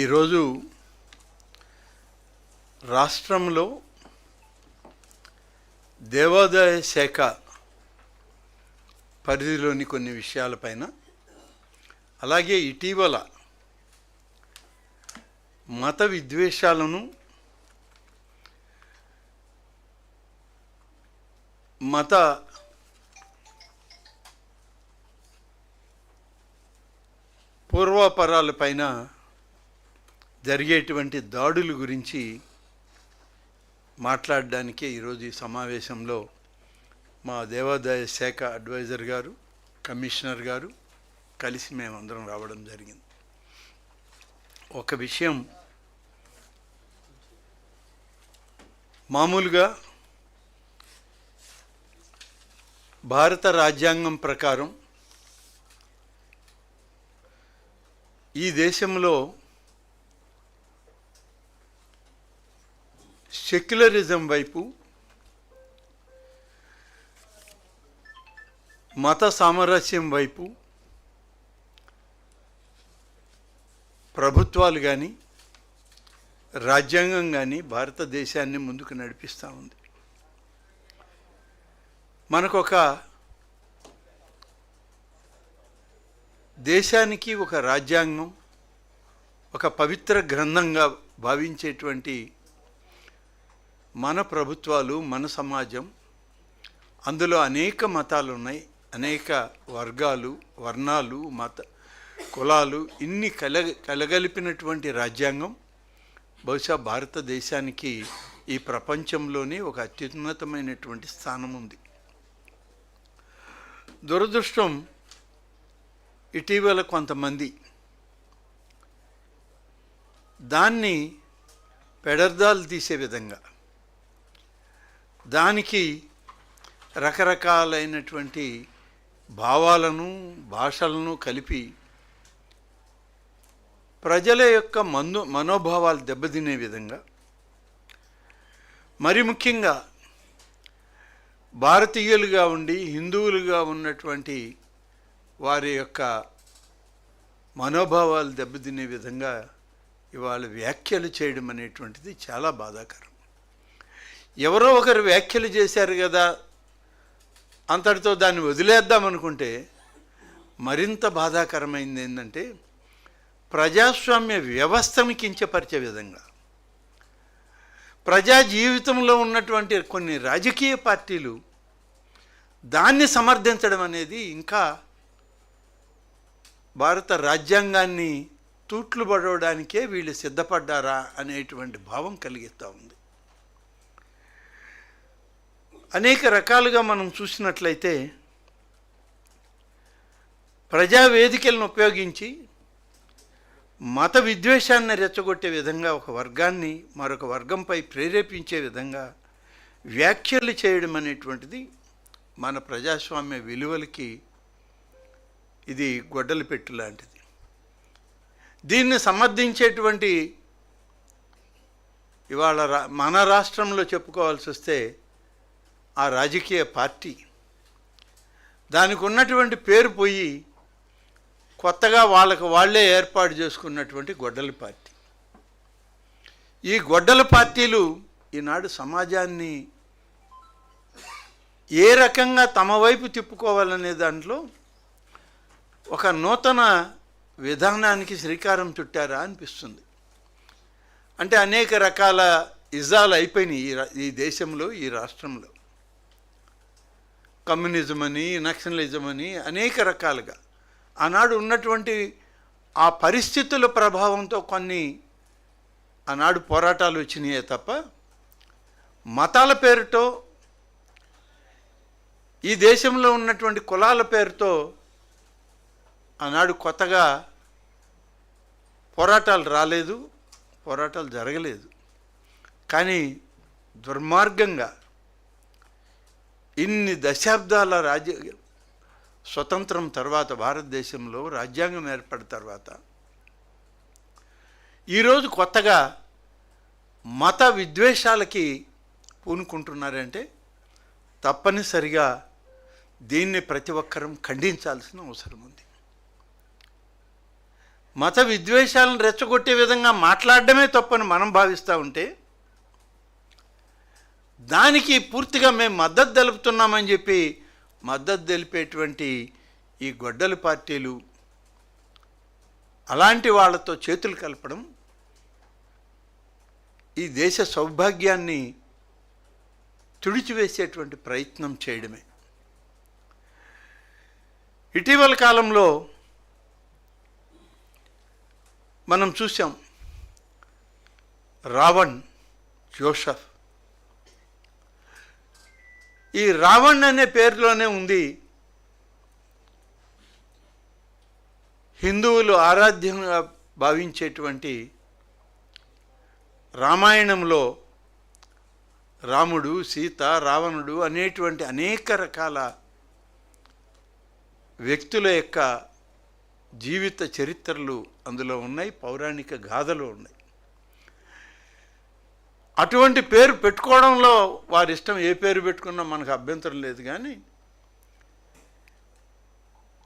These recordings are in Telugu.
ఈరోజు రాష్ట్రంలో దేవాదాయ శాఖ పరిధిలోని కొన్ని విషయాలపైన, అలాగే ఇటీవల మత విద్వేషాలను, మత పూర్వాపరాలపైన జరిగేటువంటి దాడుల గురించి మాట్లాడడానికే ఈరోజు ఈ సమావేశంలో మా దేవాదాయ శాఖ అడ్వైజర్ గారు, కమిషనర్ గారు కలిసి మేమందరం రావడం జరిగింది. ఒక విషయం, మామూలుగా భారత రాజ్యాంగం ప్రకారం ఈ దేశంలో సెక్యులరిజం వైపు, మత సామరస్యం వైపు ప్రభుత్వాలు కానీ, రాజ్యాంగం కానీ భారతదేశాన్ని ముందుకు నడిపిస్తూ ఉంది. మనకొక దేశానికి ఒక రాజ్యాంగం, ఒక పవిత్ర గ్రంథంగా భావించేటువంటి మన ప్రభుత్వాలు, మన సమాజం, అందులో అనేక మతాలు ఉన్నాయి, అనేక వర్గాలు, వర్ణాలు, కులాలు, ఇన్ని కలగలిపినటువంటి రాజ్యాంగం బహుశా భారతదేశానికి ఈ ప్రపంచంలోనే ఒక అత్యున్నతమైనటువంటి స్థానం ఉంది. దురదృష్టం, ఇటీవల కొంతమంది దాన్ని పెడర్దాలు తీసే విధంగా, దానికి రకరకాలైనటువంటి భావాలను, భాషలను కలిపి ప్రజల యొక్క మనోభావాలు దెబ్బతినే విధంగా, మరి ముఖ్యంగా భారతీయులుగా ఉండి హిందువులుగా ఉన్నటువంటి వారి యొక్క మనోభావాలు దెబ్బతినే విధంగా ఇవాళ వ్యాఖ్యలు చేయడం అనేటువంటిది చాలా బాధాకరం. ఎవరో ఒకరు వ్యాఖ్యలు చేశారు కదా, అంతటితో దాన్ని వదిలేద్దామనుకుంటే మరింత బాధాకరమైంది ఏంటంటే, ప్రజాస్వామ్య వ్యవస్థను కించపరిచే విధంగా, ప్రజా జీవితంలో ఉన్నటువంటి కొన్ని రాజకీయ పార్టీలు దాన్ని సమర్థించడం అనేది ఇంకా భారత రాజ్యాంగాన్ని తూట్లు పడవడానికే వీళ్ళు సిద్ధపడ్డారా అనేటువంటి భావం కలిగిస్తూ ఉంది. అనేక రకాలుగా మనం చూసినట్లయితే ప్రజావేదికలను ఉపయోగించి మత విద్వేషాన్ని రెచ్చగొట్టే విధంగా ఒక వర్గాన్ని మరొక వర్గంపై ప్రేరేపించే విధంగా వ్యాఖ్యలు చేయడం అనేటువంటిది మన ప్రజాస్వామ్య విలువలకి ఇది గొడ్డలి పెట్టు లాంటిది. దీన్ని సమర్థించేటువంటి ఇవాళ మన రాష్ట్రంలో చెప్పుకోవాల్సి వస్తే ఆ రాజకీయ పార్టీ, దానికి ఉన్నటువంటి పేరు పోయి కొత్తగా వాళ్ళే ఏర్పాటు చేసుకున్నటువంటి గొడ్డలి పార్టీ. ఈ గొడ్డలి పార్టీలు ఈనాడు సమాజాన్ని ఏ రకంగా తమ వైపు తిప్పుకోవాలనే దాంట్లో ఒక నూతన విధానానికి శ్రీకారం చుట్టారా అనిపిస్తుంది. అంటే అనేక రకాల ఇజాలు అయిపోయినాయి ఈ దేశంలో, ఈ రాష్ట్రంలో. కమ్యూనిజం అని, నక్సలిజం అని అనేక రకాలుగా ఆనాడు ఉన్నటువంటి ఆ పరిస్థితుల ప్రభావంతో కొన్ని ఆనాడు పోరాటాలు వచ్చినాయే తప్ప, మతాల పేరుతో, ఈ దేశంలో ఉన్నటువంటి కులాల పేరుతో ఆనాడు కొత్తగా పోరాటాలు రాలేదు, పోరాటాలు జరగలేదు. కానీ దుర్మార్గంగా ఇన్ని దశాబ్దాల స్వతంత్రం తర్వాత, భారతదేశంలో రాజ్యాంగం ఏర్పడిన తర్వాత ఈరోజు కొత్తగా మత విద్వేషాలకి పూనుకుంటున్నారంటే తప్పనిసరిగా దీన్ని ప్రతి ఒక్కరం ఖండించాల్సిన అవసరం ఉంది. మత విద్వేషాలను రెచ్చగొట్టే విధంగా మాట్లాడడమే తప్పని మనం భావిస్తూ ఉంటే, దానికి పూర్తిగా మేము మద్దతు తెలుపుతున్నామని చెప్పి మద్దతు తెలిపేటువంటి ఈ గొడ్డలి పార్టీలు అలాంటి వాళ్ళతో చేతులు కలపడం ఈ దేశ సౌభాగ్యాన్ని తుడిచివేసేటువంటి ప్రయత్నం చేయడమే. ఇటీవల కాలంలో మనం చూసాం, రావణ్ జోసెఫ్. ఈ రావణ్ అనే పేరులోనే ఉంది హిందువులు ఆరాధ్యంగా భావించేటువంటి రామాయణంలో రాముడు, సీత, రావణుడు అనేటువంటి అనేక రకాల వ్యక్తుల యొక్క జీవిత చరిత్రలు అందులో ఉన్నాయి, పౌరాణిక గాథలు ఉన్నాయి. అటువంటి పేరు పెట్టుకోవడంలో వారి ఇష్టం, ఏ పేరు పెట్టుకున్నా మనకు అభ్యంతరం లేదు. కానీ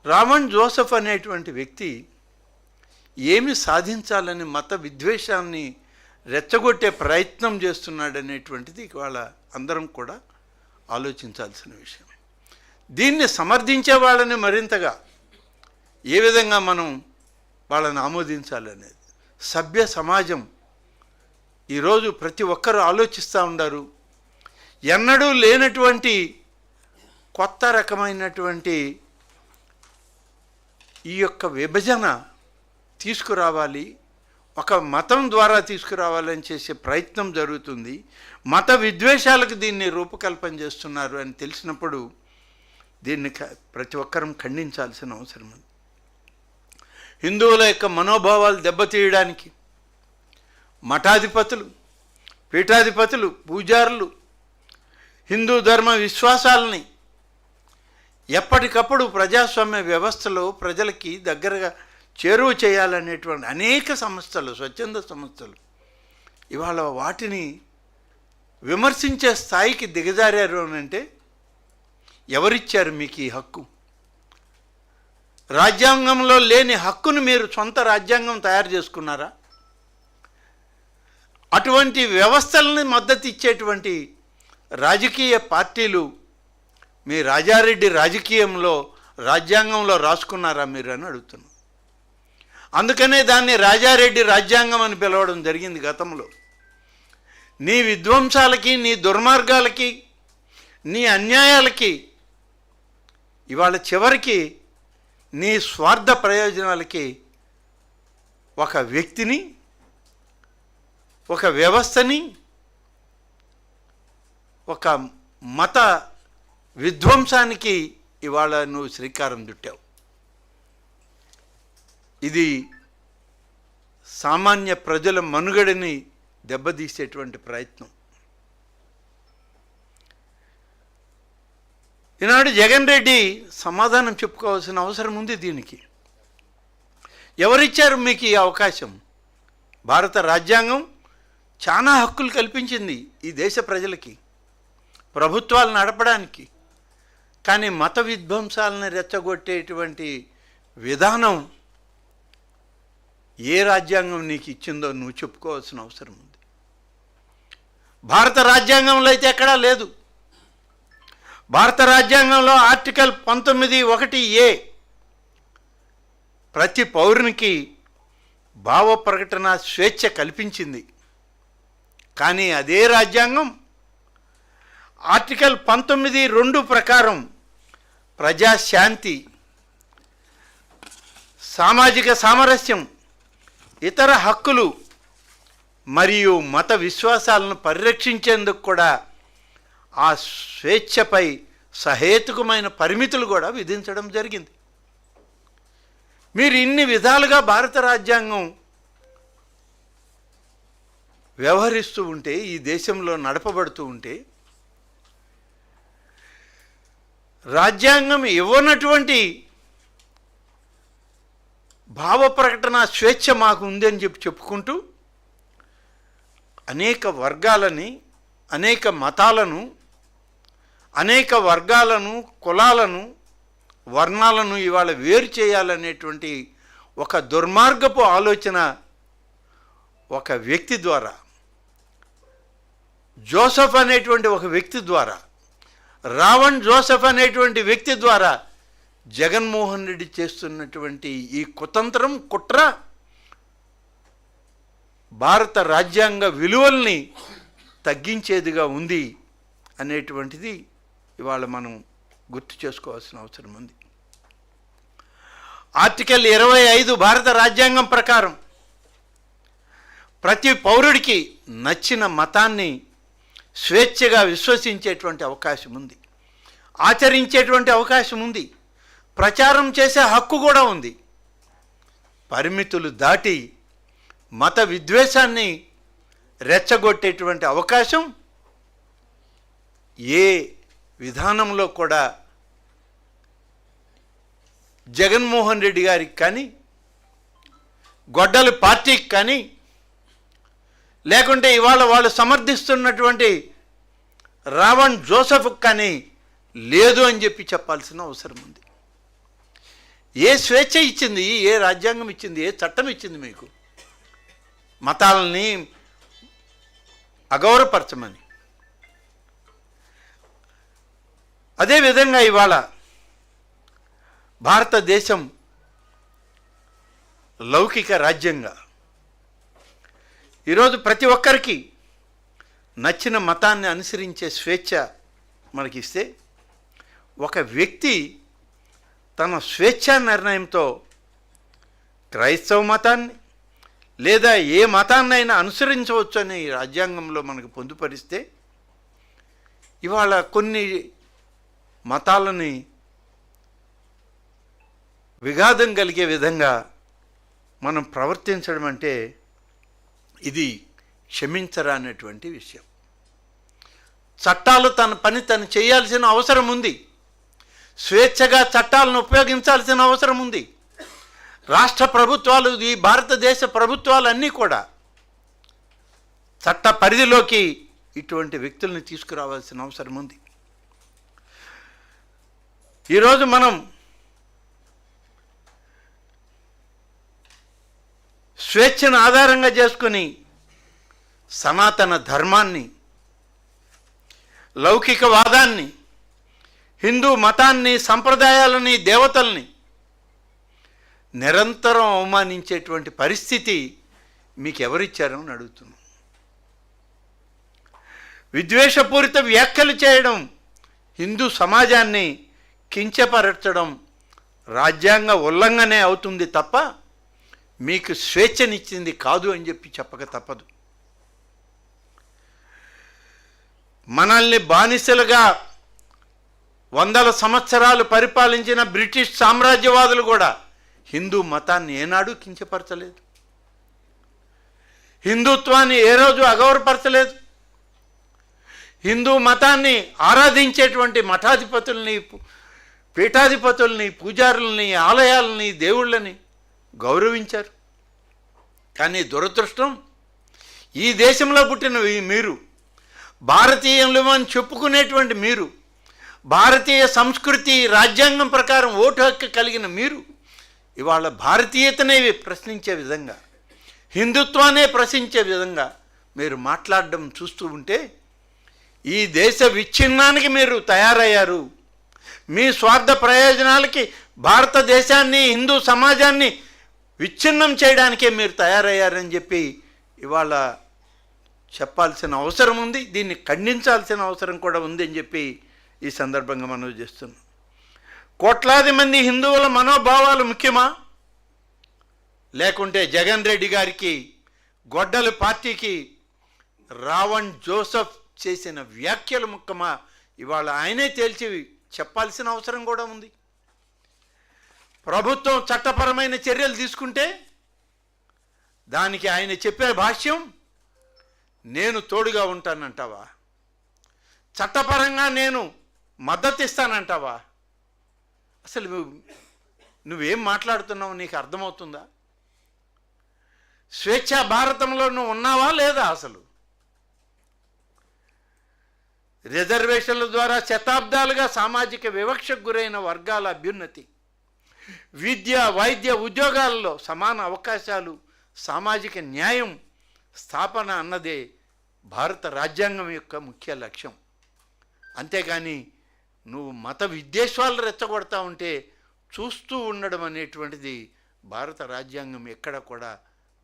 రావణ్ జోసెఫ్ అనేటువంటి వ్యక్తి ఏమి సాధించాలని మత విద్వేషాన్ని రెచ్చగొట్టే ప్రయత్నం చేస్తున్నాడనేటువంటిది ఇవాళ అందరం కూడా ఆలోచించాల్సిన విషయం. దీన్ని సమర్థించే వాళ్ళని మరింతగా ఏ విధంగా మనం వాళ్ళని ఆమోదించాలనేది సభ్య సమాజం ఈరోజు ప్రతి ఒక్కరూ ఆలోచిస్తూ ఉన్నారు. ఎన్నడూ లేనటువంటి కొత్త రకమైనటువంటి ఈ యొక్క విభజన తీసుకురావాలి, ఒక మతం ద్వారా తీసుకురావాలని చేసే ప్రయత్నం జరుగుతుంది. మత విద్వేషాలకు దీన్ని రూపకల్పన చేస్తున్నారు అని తెలిసినప్పుడు దీన్ని ప్రతి ఒక్కరం ఖండించాల్సిన అవసరం ఉంది. హిందువుల యొక్క మనోభావాలు దెబ్బతీయడానికి మఠాధిపతులు, పీఠాధిపతులు, పూజారులు హిందూ ధర్మ విశ్వాసాలని ఎప్పటికప్పుడు ప్రజాస్వామ్య వ్యవస్థలో ప్రజలకి దగ్గరగా చేరువ చేయాలనేటువంటి అనేక సంస్థలు, స్వచ్ఛంద సంస్థలు ఇవాళ వాటిని విమర్శించే స్థాయికి దిగజారారు అంటే ఎవరిచ్చారు మీకు ఈ హక్కు? రాజ్యాంగంలో లేని హక్కును మీరు సొంత రాజ్యాంగం తయారు చేసుకున్నారా? అటువంటి వ్యవస్థలని మద్దతు ఇచ్చేటువంటి రాజకీయ పార్టీలు మీ రాజారెడ్డి రాజకీయంలో రాజ్యాంగంలో రాసుకున్నారా మీరు అని అడుగుతున్నాం. అందుకనే దాన్ని రాజారెడ్డి రాజ్యాంగం అని పిలవడం జరిగింది గతంలో. నీ విధ్వంసాలకి, నీ దుర్మార్గాలకి, నీ అన్యాయాలకి, ఇవాళ చివరికి నీ స్వార్థ ప్రయోజనాలకి ఒక వ్యక్తిని, ఒక వ్యవస్థని, ఒక మత విధ్వంసానికి ఇవాళ నువ్వు శ్రీకారం చుట్టావు. ఇది సామాన్య ప్రజల మనుగడని దెబ్బతీసేటువంటి ప్రయత్నం. ఈనాడు జగన్ రెడ్డి సమాధానం చెప్పుకోవాల్సిన అవసరం ఉంది దీనికి. ఎవరిచ్చారు మీకు ఈ అవకాశం? భారత రాజ్యాంగం చాలా హక్కులు కల్పించింది ఈ దేశ ప్రజలకి, ప్రభుత్వాలు నడపడానికి. కానీ మత విధ్వంసాలను రెచ్చగొట్టేటువంటి విధానం ఏ రాజ్యాంగం నీకు ఇచ్చిందో నువ్వు చెప్పుకోవాల్సిన అవసరం ఉంది. భారత రాజ్యాంగంలో అయితే ఎక్కడా లేదు. భారత రాజ్యాంగంలో ఆర్టికల్ 19(1)(a) ప్రతి పౌరునికి భావ ప్రకటన స్వేచ్ఛ కల్పించింది. కానీ అదే రాజ్యాంగం ఆర్టికల్ 19(2) ప్రకారం ప్రజాశాంతి, సామాజిక సామరస్యం, ఇతర హక్కులు మరియు మత విశ్వాసాలను పరిరక్షించేందుకు కూడా ఆ స్వేచ్ఛపై సహేతుకమైన పరిమితులు కూడా విధించడం జరిగింది. మీరు ఇన్ని విధాలుగా భారత రాజ్యాంగం వ్యవహరిస్తూ ఉంటే, ఈ దేశంలో నడపబడుతూ ఉంటే, రాజ్యాంగం ఇవ్వనటువంటి భావ ప్రకటన స్వేచ్ఛ మాకు ఉందని చెప్పుకుంటూ అనేక వర్గాలని, అనేక మతాలను, అనేక వర్గాలను, కులాలను, వర్ణాలను ఇవాళ వేరు చేయాలనేటువంటి ఒక దుర్మార్గపు ఆలోచన ఒక వ్యక్తి ద్వారా, జోసెఫ్ అనేటువంటి ఒక వ్యక్తి ద్వారా, రావణ్ జోసెఫ్ అనేటువంటి వ్యక్తి ద్వారా జగన్మోహన్ రెడ్డి చేస్తున్నటువంటి ఈ కుతంత్రం, కుట్ర భారత రాజ్యాంగ విలువల్ని తగ్గించేదిగా ఉంది అనేటువంటిది ఇవాళ మనం గుర్తు చేసుకోవాల్సిన అవసరం ఉంది. ఆర్టికల్ 25 భారత రాజ్యాంగం ప్రకారం ప్రతి పౌరుడికి నచ్చిన మతాన్ని స్వేచ్ఛగా విశ్వసించేటువంటి అవకాశం ఉంది, ఆచరించేటువంటి అవకాశం ఉంది, ప్రచారం చేసే హక్కు కూడా ఉంది. పరిమితులు దాటి మత విద్వేషాన్ని రెచ్చగొట్టేటువంటి అవకాశం ఏ విధానంలో కూడా జగన్మోహన్ రెడ్డి గారికి కానీ, గొడ్డలి పార్టీకి కానీ, లేకుంటే ఇవాళ వాళ్ళు సమర్థిస్తున్నటువంటి రావణ్ జోసెఫ్కి కానీ లేదు అని చెప్పి చెప్పాల్సిన అవసరం ఉంది. ఏ స్వేచ్ఛ ఇచ్చింది, ఏ రాజ్యాంగం ఇచ్చింది, ఏ చట్టం ఇచ్చింది మీకు మతాలని అగౌరవపరచమని? అదేవిధంగా ఇవాళ భారతదేశం లౌకిక రాజ్యంగా ఈరోజు ప్రతి ఒక్కరికి నచ్చిన మతాన్ని అనుసరించే స్వేచ్ఛ మనకిస్తే, ఒక వ్యక్తి తన స్వేచ్ఛా నిర్ణయంతో క్రైస్తవ మతాన్ని లేదా ఏ మతాన్నైనా అనుసరించవచ్చు అని రాజ్యాంగంలో మనకు పొందుపరిస్తే, ఇవాళ కొన్ని మతాలని విఘాతం కలిగే విధంగా మనం ప్రవర్తించడం అంటే ఇది క్షమించరానటువంటి విషయం. చట్టాలు తన పని తను చేయాల్సిన అవసరం ఉంది, స్వేచ్ఛగా చట్టాలను ఉపయోగించాల్సిన అవసరం ఉంది. రాష్ట్ర ప్రభుత్వాలు, ఈ భారతదేశ ప్రభుత్వాలన్నీ కూడా చట్ట పరిధిలోకి ఇటువంటి వ్యక్తుల్ని తీసుకురావాల్సిన అవసరం ఉంది. ఈరోజు మనం స్వేచ్ఛను ఆధారంగా చేసుకుని సనాతన ధర్మాన్ని, లౌకికవాదాన్ని, హిందూ మతాన్ని, సంప్రదాయాలని, దేవతల్ని నిరంతరం అవమానించేటువంటి పరిస్థితి మీకు ఎవరిచ్చారని అడుగుతున్నాం. విద్వేషపూరిత వ్యాఖ్యలు చేయడం, హిందూ సమాజాన్ని కించపరచడం రాజ్యాంగ ఉల్లంఘనే అవుతుంది తప్ప మీకు స్వేచ్ఛనిచ్చింది కాదు అని చెప్పి చెప్పక తప్పదు. మనల్ని బానిసలుగా 100 సంవత్సరాలు పరిపాలించిన బ్రిటిష్ సామ్రాజ్యవాదులు కూడా హిందూ మతాన్ని ఏనాడు కించపరచలేదు, హిందుత్వాన్ని ఏ రోజు అగౌరవపరచలేదు. హిందూ మతాన్ని ఆరాధించేటువంటి మఠాధిపతుల్ని, పీఠాధిపతుల్ని, పూజారుల్ని, ఆలయాలని, దేవుళ్ళని గౌరవించారు. కానీ దురదృష్టం, ఈ దేశంలో పుట్టిన మీరు, భారతీయులు అని చెప్పుకునేటువంటి మీరు, భారతీయ సంస్కృతి రాజ్యాంగం ప్రకారం ఓటు హక్కు కలిగిన మీరు ఇవాళ భారతీయతనే ప్రశ్నించే విధంగా, హిందుత్వాన్నే ప్రశ్నించే విధంగా మీరు మాట్లాడడం చూస్తూ ఉంటే ఈ దేశ విచ్ఛిన్నానికి మీరు తయారయ్యారు. మీ స్వార్థ ప్రయోజనాలకి భారతదేశాన్ని, హిందూ సమాజాన్ని విచ్ఛిన్నం చేయడానికే మీరు తయారయ్యారని చెప్పి ఇవాళ చెప్పాల్సిన అవసరం ఉంది. దీన్ని ఖండించాల్సిన అవసరం కూడా ఉంది అని చెప్పి ఈ సందర్భంగా మనం చేస్తున్నాం. కోట్లాది మంది హిందువుల మనోభావాలు ముఖ్యమా, లేకుంటే జగన్ రెడ్డి గారికి, గొడ్డలి పార్టీకి రావణ్ జోసెఫ్ చేసిన వ్యాఖ్యలు ముఖ్యమా? ఇవాళ ఆయనే తేల్చి చెప్పాల్సిన అవసరం కూడా ఉంది. ప్రభుత్వం చట్టపరమైన చర్యలు తీసుకుంటే దానికి ఆయన చెప్పే భాష్యం, నేను తోడుగా ఉంటానంటావా? చట్టపరంగా నేను మద్దతు ఇస్తానంటావా? అసలు నువ్వేం మాట్లాడుతున్నావు నీకు అర్థమవుతుందా? స్వేచ్ఛా భారతంలో నువ్వు ఉన్నావా లేదా? అసలు రిజర్వేషన్ల ద్వారా శతాబ్దాలుగా సామాజిక వివక్షకు గురైన వర్గాల అభ్యున్నతి, విద్య, వైద్య, ఉద్యోగాలలో సమాన అవకాశాలు, సామాజిక న్యాయం స్థాపన అన్నదే భారత రాజ్యాంగం యొక్క ముఖ్య లక్ష్యం. అంతేగాని నువ్వు మత విద్వేషాలు రెచ్చగొడతా ఉంటే చూస్తూ ఉండడం అనేటువంటిది భారత రాజ్యాంగం ఎక్కడ కూడా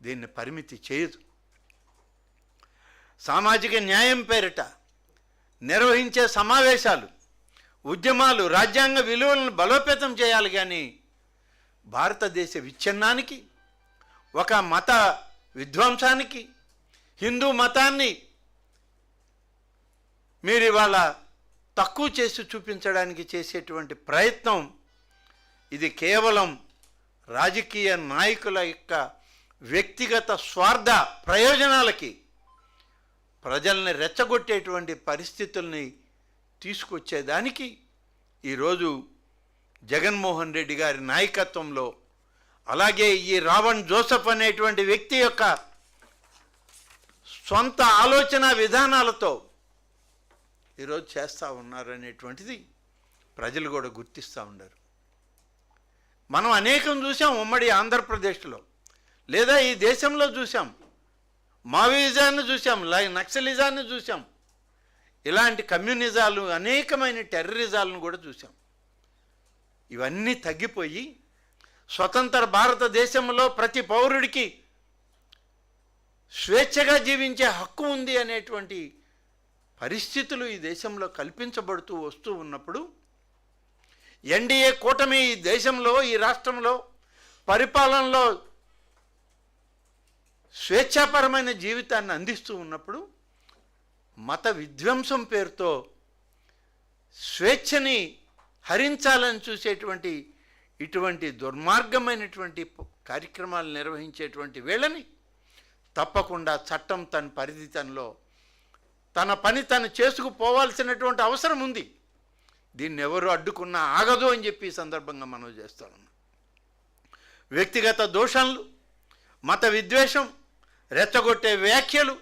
దీన్ని పరిమితి చేయదు. సామాజిక న్యాయం పేరిట నిర్వహించే సమావేశాలు, ఉద్యమాలు రాజ్యాంగ విలువలను బలోపేతం చేయాలి. కానీ భారతదేశ విచ్ఛిన్నానికి, ఒక మత విధ్వంసానికి, హిందూ మతాన్ని మీరు ఇవాళ తక్కువ చేసి చూపించడానికి చేసేటువంటి ప్రయత్నం ఇది కేవలం రాజకీయ నాయకుల యొక్క వ్యక్తిగత స్వార్థ ప్రయోజనాలకి ప్రజల్ని రెచ్చగొట్టేటువంటి పరిస్థితుల్ని తీసుకొచ్చేదానికి ఈరోజు జగన్మోహన్ రెడ్డి గారి నాయకత్వంలో, అలాగే ఈ రావణ్ జోసెఫ్ అనేటువంటి వ్యక్తి యొక్క సొంత ఆలోచన విధానాలతో ఈరోజు చేస్తూ ఉన్నారనేటువంటిది ప్రజలు కూడా గుర్తిస్తూ ఉన్నారు. మనం అనేకం చూసాం ఉమ్మడి ఆంధ్రప్రదేశ్లో, లేదా ఈ దేశంలో చూసాం. మావోయిజాన్ని చూసాం, నక్సలిజాన్ని చూసాం, ఇలాంటి కమ్యూనిజాలు, అనేకమైన టెర్రరిజాలను కూడా చూసాం. ఇవన్నీ తగ్గిపోయి స్వతంత్ర భారతదేశంలో ప్రతి పౌరుడికి స్వేచ్ఛగా జీవించే హక్కు ఉంది అనేటువంటి పరిస్థితులు ఈ దేశంలో కల్పించబడుతూ వస్తూ ఉన్నప్పుడు ఎన్డీఏ కూటమి ఈ దేశంలో, ఈ రాష్ట్రంలో పరిపాలనలో స్వేచ్ఛాపరమైన జీవితాన్ని అందిస్తూ ఉన్నప్పుడు మత విధ్వంసం పేరుతో స్వేచ్ఛని హరించాలని చూసేటువంటి ఇటువంటి దుర్మార్గమైనటువంటి కార్యక్రమాలు నిర్వహించేటువంటి వేళని తప్పకుండా చట్టం తన పరిధి తన పని తను చేసుకుపోవాల్సినటువంటి అవసరం ఉంది. దీన్ని ఎవరు అడ్డుకున్నా ఆగదు అని చెప్పి ఈ సందర్భంగా మనం చేస్తా ఉన్నాం. వ్యక్తిగత దోషాలు, మత విద్వేషం, రెచ్చగొట్టే వ్యాఖ్యలు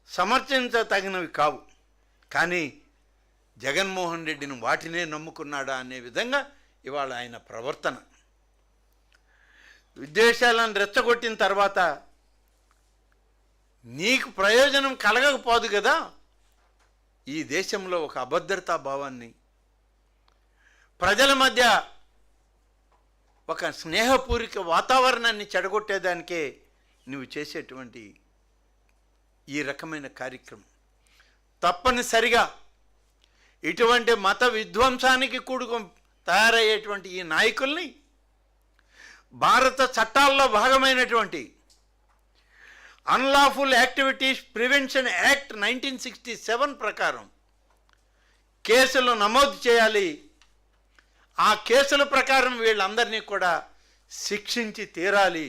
సమర్థించతగినవి కావు. కానీ జగన్మోహన్ రెడ్డిని వాటినే నమ్ముకున్నాడా అనే విధంగా ఇవాళ ఆయన ప్రవర్తన. విద్వేషాలను రెచ్చగొట్టిన తర్వాత నీకు ప్రయోజనం కలగకపోదు కదా. ఈ దేశంలో ఒక అభద్రతా భావాన్ని, ప్రజల మధ్య ఒక స్నేహపూరిత వాతావరణాన్ని చెడగొట్టేదానికే నువ్వు చేసేటువంటి ఈ రకమైన కార్యక్రమం తప్పనిసరిగా ఇటువంటి మత విధ్వంసానికి తయారయ్యేటువంటి ఈ నాయకుల్ని భారత చట్టాల్లో భాగమైనటువంటి అన్లాఫుల్ యాక్టివిటీస్ ప్రివెన్షన్ యాక్ట్ 1967 ప్రకారం కేసులు నమోదు చేయాలి. ఆ కేసుల ప్రకారం వీళ్ళందరినీ కూడా శిక్షించి తీరాలి.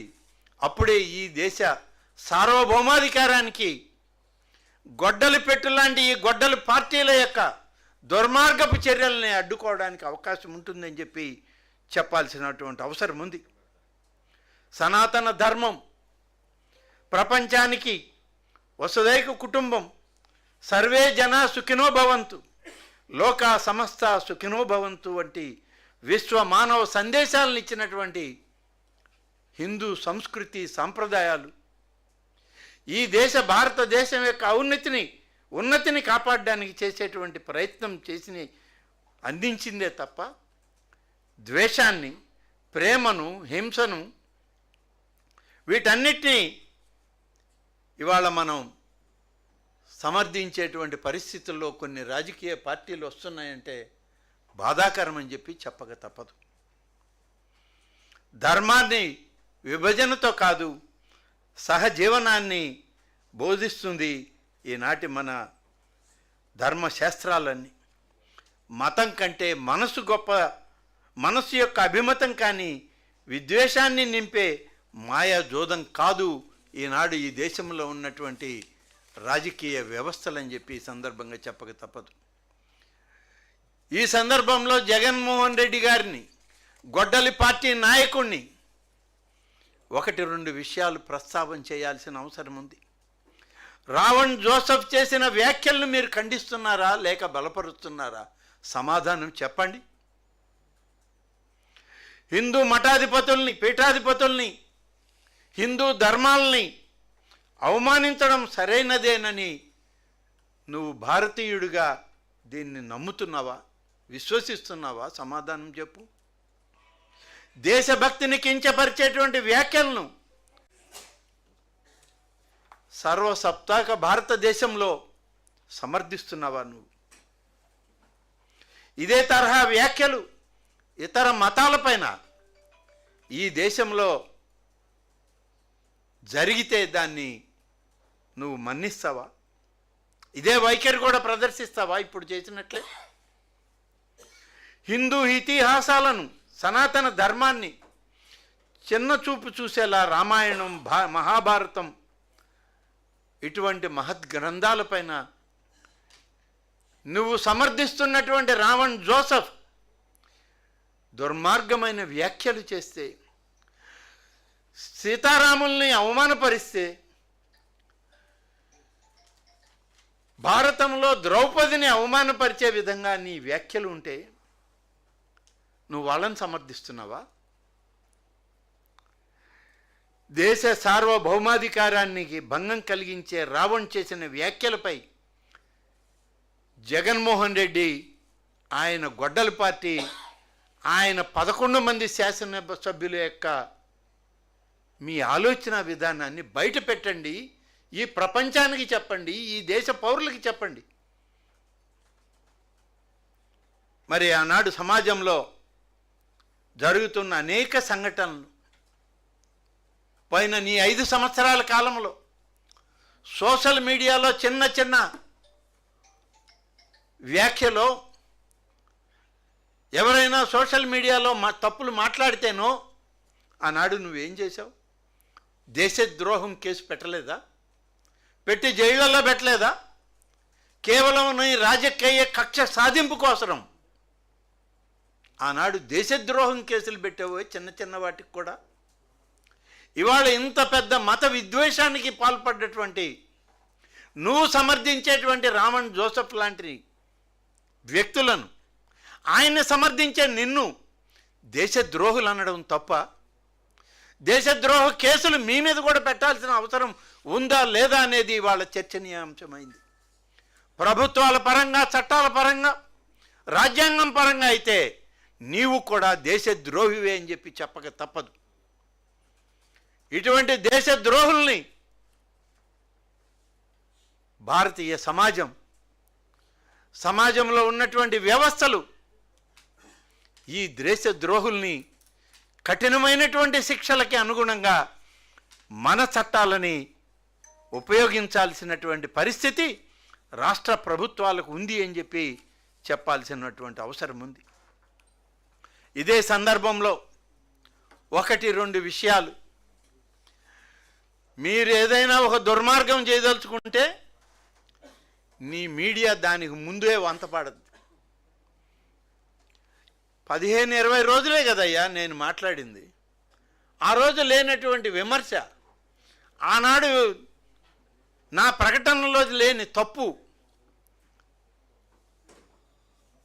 అప్పుడే ఈ దేశ సార్వభౌమాధికారానికి గొడ్డలి పెట్టులాంటి ఈ గొడ్డలి పార్టీల యొక్క దుర్మార్గపు చర్యల్ని అడ్డుకోవడానికి అవకాశం ఉంటుందని చెప్పి చెప్పాల్సినటువంటి అవసరం ఉంది. సనాతన ధర్మం ప్రపంచానికి వసుదైక కుటుంబం, సర్వే జన సుఖినో భవంతు, లోక సమస్త సుఖినో భవంతు వంటి విశ్వ మానవ సందేశాలను ఇచ్చినటువంటి హిందూ సంస్కృతి సాంప్రదాయాలు ఈ భారతదేశం యొక్క ఉన్నతిని కాపాడడానికి చేసేటువంటి ప్రయత్నం చేసి అందించిందే తప్ప ద్వేషాన్ని, ప్రేమను, హింసను వీటన్నిటినీ ఇవాళ మనం సమర్థించేటువంటి పరిస్థితుల్లో కొన్ని రాజకీయ పార్టీలు వస్తున్నాయంటే బాధాకరం అని చెప్పి చెప్పక తప్పదు. ధర్మాన్ని విభజనతో కాదు, సహజీవనాన్ని బోధిస్తుంది ఈనాటి మన ధర్మశాస్త్రాలన్నీ. మతం కంటే మనసు గొప్ప, మనసు యొక్క అభిమతం కానీ విద్వేషాన్ని నింపే మాయాజోదం కాదు ఈనాడు ఈ దేశంలో ఉన్నటువంటి రాజకీయ వ్యవస్థలని చెప్పి ఈ సందర్భంగా చెప్పక తప్పదు. ఈ సందర్భంలో జగన్మోహన్ రెడ్డి గారిని, గొడ్డలి పార్టీ నాయకుడిని 1-2 విషయాలు ప్రస్తావన చేయాల్సిన అవసరం ఉంది. రావణ్ జోసెఫ్ చేసిన వ్యాఖ్యలను మీరు ఖండిస్తున్నారా లేక బలపరుస్తున్నారా? సమాధానం చెప్పండి. హిందూ మఠాధిపతుల్ని, పీఠాధిపతుల్ని, హిందూ ధర్మాల్ని అవమానించడం సరైనదేనని నువ్వు భారతీయుడిగా దీన్ని నమ్ముతున్నావా, విశ్వసిస్తున్నావా? సమాధానం చెప్పు. దేశభక్తిని కించపరిచేటువంటి వ్యాఖ్యలను సర్వసప్తాక భారతదేశంలో సమర్థిస్తున్నావా నువ్వు? ఇదే తరహా వ్యాఖ్యలు ఇతర మతాలపైన ఈ దేశంలో జరిగితే దాన్ని నువ్వు మన్నిస్తావా? ఇదే వైఖరి కూడా ప్రదర్శిస్తావా ఇప్పుడు చేసినట్లే? హిందూ ఇతిహాసాలను, సనాతన ధర్మాన్ని చిన్న చూపు చూసేలా రామాయణం, మహాభారతం ఇటువంటి మహత్ గ్రంథాలపైన నువ్వు సమర్థిస్తున్నటువంటి రావణ్ జోసెఫ్ దుర్మార్గమైన వ్యాఖ్యలు చేస్తే, సీతారాముల్ని అవమానపరిస్తే, భారతంలో ద్రౌపదిని అవమానపరిచే విధంగా నీ వ్యాఖ్యలు ఉంటే నువ్వు వాళ్ళని సమర్థిస్తున్నావా? దేశ సార్వభౌమాధికారానికి భంగం కలిగించే రావణ్ చేసిన వ్యాఖ్యలపై జగన్మోహన్ రెడ్డి, ఆయన గొడ్డల పార్టీ, ఆయన 11 మంది శాసనసభ్యుల యొక్క మీ ఆలోచన విధానాన్ని బయట పెట్టండి, ఈ ప్రపంచానికి చెప్పండి, ఈ దేశ పౌరులకి చెప్పండి. మరి ఆనాడు సమాజంలో జరుగుతున్న అనేక సంఘటనలు పైన నీ 5 సంవత్సరాల కాలంలో సోషల్ మీడియాలో చిన్న చిన్న వ్యాఖ్యలో ఎవరైనా సోషల్ మీడియాలో తప్పులు మాట్లాడితేనో ఆనాడు నువ్వేం చేశావు? దేశద్రోహం కేసు పెట్టలేదా? పెట్టి జైళ్ళల్లో పెట్టలేదా? కేవలం నీ రాజకీయ కక్ష సాధింపు కోసరం ఆనాడు దేశద్రోహం కేసులు పెట్టావు చిన్న చిన్న వాటికి కూడా. ఇవాళ ఇంత పెద్ద మత విద్వేషానికి పాల్పడ్డటువంటి నువ్వు సమర్థించేటువంటి రావణ్ జోసెఫ్ లాంటి వ్యక్తులను, ఆయన్ని సమర్థించే నిన్ను దేశద్రోహులు అనడం తప్ప? దేశద్రోహ కేసులు మీ మీద కూడా పెట్టాల్సిన అవసరం ఉందా లేదా అనేది వాళ్ళ చర్చనీయాంశమైంది. ప్రభుత్వాల పరంగా, చట్టాల పరంగా, రాజ్యాంగం పరంగా అయితే నీవు కూడా దేశద్రోహివే అని చెప్పి చెప్పక తప్పదు. ఇటువంటి దేశద్రోహుల్ని భారతీయ సమాజంలో ఉన్నటువంటి వ్యవస్థలు ఈ దేశద్రోహుల్ని కఠినమైనటువంటి శిక్షలకి అనుగుణంగా మన చట్టాలని ఉపయోగించాల్సినటువంటి పరిస్థితి రాష్ట్ర ప్రభుత్వాలకు ఉంది అని చెప్పి చెప్పాల్సినటువంటి అవసరం ఉంది. ఇదే సందర్భంలో 1-2 విషయాలు, మీరు ఏదైనా ఒక దుర్మార్గం చేయదలుచుకుంటే నీ మీడియా దానికి ముందే వంతపడద్దు. 15-20 రోజులే కదయ్యా నేను మాట్లాడింది. ఆ రోజు లేనటువంటి విమర్శ, ఆనాడు నా ప్రకటనలో లేని తప్పు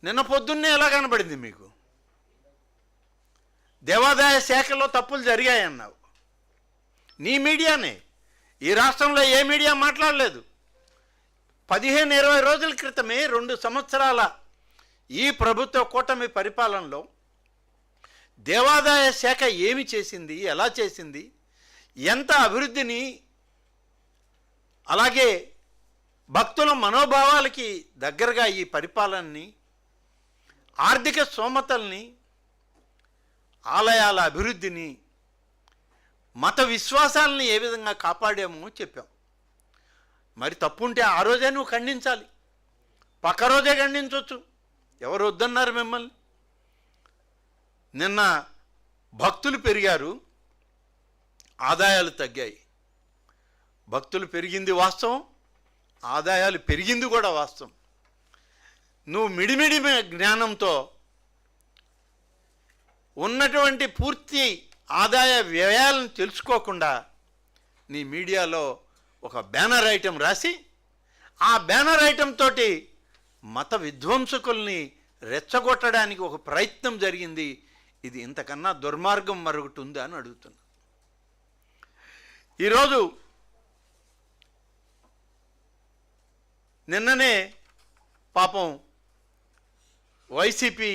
నిన్న పొద్దున్నే ఎలా కనబడింది మీకు? దేవాదాయ శాఖలో తప్పులు జరిగాయన్నావు. నీ మీడియానే, ఈ రాష్ట్రంలో ఏ మీడియా మాట్లాడలేదు. 15-20 రోజుల క్రితమే 2 సంవత్సరాల ఈ ప్రభుత్వ కూటమి పరిపాలనలో దేవాదాయ శాఖ ఏమి చేసింది, ఎలా చేసింది, ఎంత అభివృద్ధిని, అలాగే భక్తుల మనోభావాలకి దగ్గరగా ఈ పరిపాలనని, ఆర్థిక స్తోమతల్ని, ఆలయాల అభివృద్ధిని, మత విశ్వాసాలని ఏ విధంగా కాపాడామో చెప్పాం. మరి తప్పుంటే ఆ రోజే నువ్వు ఖండించాలి, పక్క రోజే ఖండించవచ్చు. ఎవరు వద్దన్నారు మిమ్మల్ని? నిన్న భక్తులు పెరిగారు, ఆదాయాలు తగ్గాయి. భక్తులు పెరిగింది వాస్తవం, ఆదాయాలు పెరిగింది కూడా వాస్తవం. నువ్వు మిడిమిడి జ్ఞానంతో ఉన్నటువంటి పూర్తి ఆదాయ వ్యయాలను తెలుసుకోకుండా నీ మీడియాలో ఒక బ్యానర్ ఐటెం రాసి, ఆ బ్యానర్ ఐటెం తోటి మత విధ్వంసకుల్ని రెచ్చగొట్టడానికి ఒక ప్రయత్నం జరిగింది. ఇది ఇంతకన్నా దుర్మార్గం మరొకటి ఉందా అని అడుగుతున్నా. ఈరోజు నిన్ననే పాపం వైసీపీ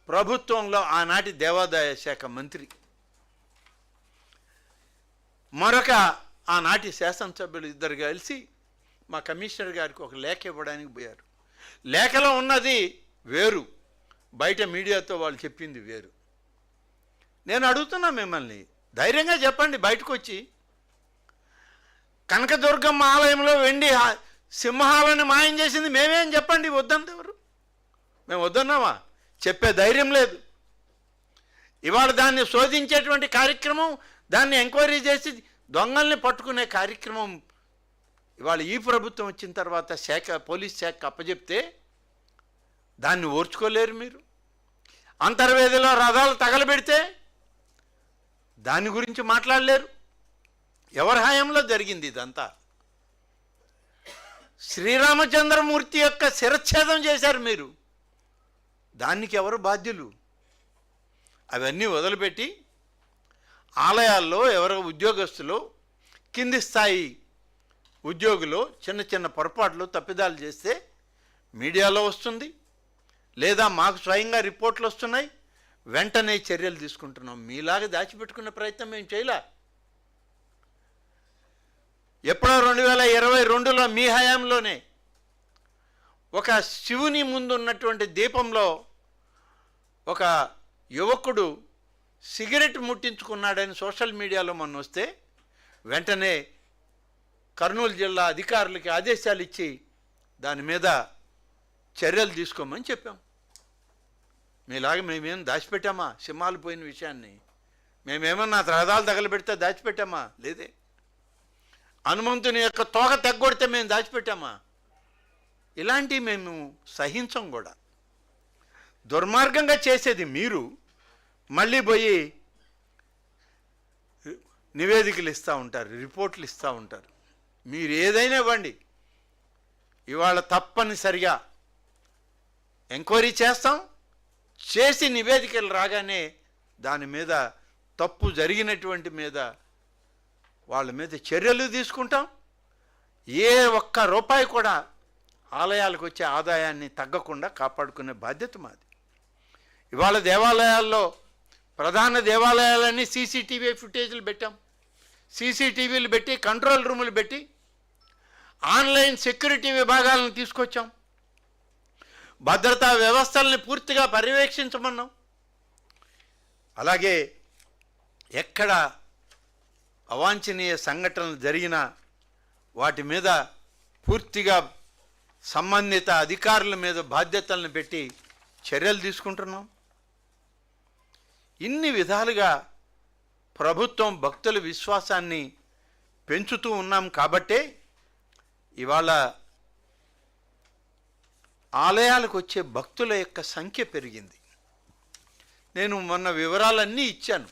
ప్రభుత్వంలో ఆనాటి దేవాదాయ శాఖ మంత్రి మరొక ఆనాటి శాసనసభ్యులు ఇద్దరు కలిసి మా కమిషనర్ గారికి ఒక లేఖ ఇవ్వడానికి పోయారు. లేఖలో ఉన్నది వేరు, బయట మీడియాతో వాళ్ళు చెప్పింది వేరు. నేను అడుగుతున్నా మిమ్మల్ని, ధైర్యంగా చెప్పండి బయటకు వచ్చి. కనకదుర్గమ్మ ఆలయంలో వెండి సింహాలను మాయం చేసింది మేమేం చెప్పండి, వద్దంది ఎవరు? మేము వద్దన్నామా? చెప్పే ధైర్యం లేదు. ఇవాళ దాన్ని శోధించేటువంటి కార్యక్రమం, దాన్ని ఎంక్వైరీ చేసి దొంగల్ని పట్టుకునే కార్యక్రమం ఇవాళ ఈ ప్రభుత్వం వచ్చిన తర్వాత పోలీస్ శాఖ అప్పచెప్తే దాన్ని ఓర్చుకోలేరు మీరు. అంతర్వేదిలో రథాలు తగలబెడితే దాని గురించి మాట్లాడలేరు. ఎవరి హయాంలో జరిగింది ఇదంతా? శ్రీరామచంద్రమూర్తి యొక్క శిరచ్ఛేదం చేశారు మీరు, దానికి ఎవరు బాధ్యులు? అవన్నీ వదిలిపెట్టి ఆలయాల్లో ఎవరో ఉద్యోగస్తులు, కింది స్థాయి ఉద్యోగులు చిన్న చిన్న పొరపాట్లు తప్పిదాలు చేస్తే మీడియాలో వస్తుంది, లేదా మాకు స్వయంగా రిపోర్ట్లు వస్తున్నాయి, వెంటనే చర్యలు తీసుకుంటున్నాం. మీలాగా దాచిపెట్టుకునే ప్రయత్నం మేము చేయలే. ఎప్పుడో 2022లో మీ హయాంలోనే ఒక శివుని ముందు ఉన్నటువంటి దీపంలో ఒక యువకుడు సిగరెట్ ముట్టించుకున్నాడని సోషల్ మీడియాలో మొన్న వస్తే వెంటనే కర్నూలు జిల్లా అధికారులకి ఆదేశాలు ఇచ్చి దాని మీద చర్యలు తీసుకోమని చెప్పాం. మీలాగా మేమేం దాచిపెట్టామా సింహాలు పోయిన విషయాన్ని? మేమేమన్నా రథాలు తగలబెడితే దాచిపెట్టామా? లేదే. హనుమంతుని యొక్క తోక తెగ్గొడితే మేము దాచిపెట్టామా? ఇలాంటివి మేము సహించం కూడా. దుర్మార్గంగా చేసేది మీరు, మళ్ళీ పోయి నివేదికలు ఇస్తూ ఉంటారు, రిపోర్ట్లు ఇస్తూ ఉంటారు. మీరు ఏదైనా ఇవ్వండి, ఇవాళ తప్పనిసరిగా ఎంక్వైరీ చేస్తాం, చేసి నివేదికలు రాగానే దాని మీద తప్పు జరిగినటువంటి మీద వాళ్ళ మీద చర్యలు తీసుకుంటాం. ఏ ఒక్క రూపాయి కూడా ఆలయాలకు వచ్చే ఆదాయాన్ని తగ్గకుండా కాపాడుకునే బాధ్యత మాది. ఇవాళ దేవాలయాల్లో, ప్రధాన దేవాలయాలన్నీ సీసీటీవీ ఫుటేజీలు పెట్టాం, సీసీటీవీలు పెట్టి కంట్రోల్ రూములు పెట్టి ఆన్లైన్ సెక్యూరిటీ విభాగాలను తీసుకొచ్చాం, భద్రతా వ్యవస్థల్ని పూర్తిగా పర్యవేక్షించమన్నాం. అలాగే ఎక్కడ అవాంఛనీయ సంఘటనలు జరిగినా వాటి మీద పూర్తిగా సంబంధిత అధికారుల మీద బాధ్యతలను పెట్టి చర్యలు తీసుకుంటున్నాం. ఇన్ని విధాలుగా ప్రభుత్వం భక్తుల విశ్వాసాన్ని పెంచుతూ ఉన్నాం కాబట్టే ఇవాళ ఆలయాలకు వచ్చే భక్తుల యొక్క సంఖ్య పెరిగింది. నేను మొన్న వివరాలన్నీ ఇచ్చాను,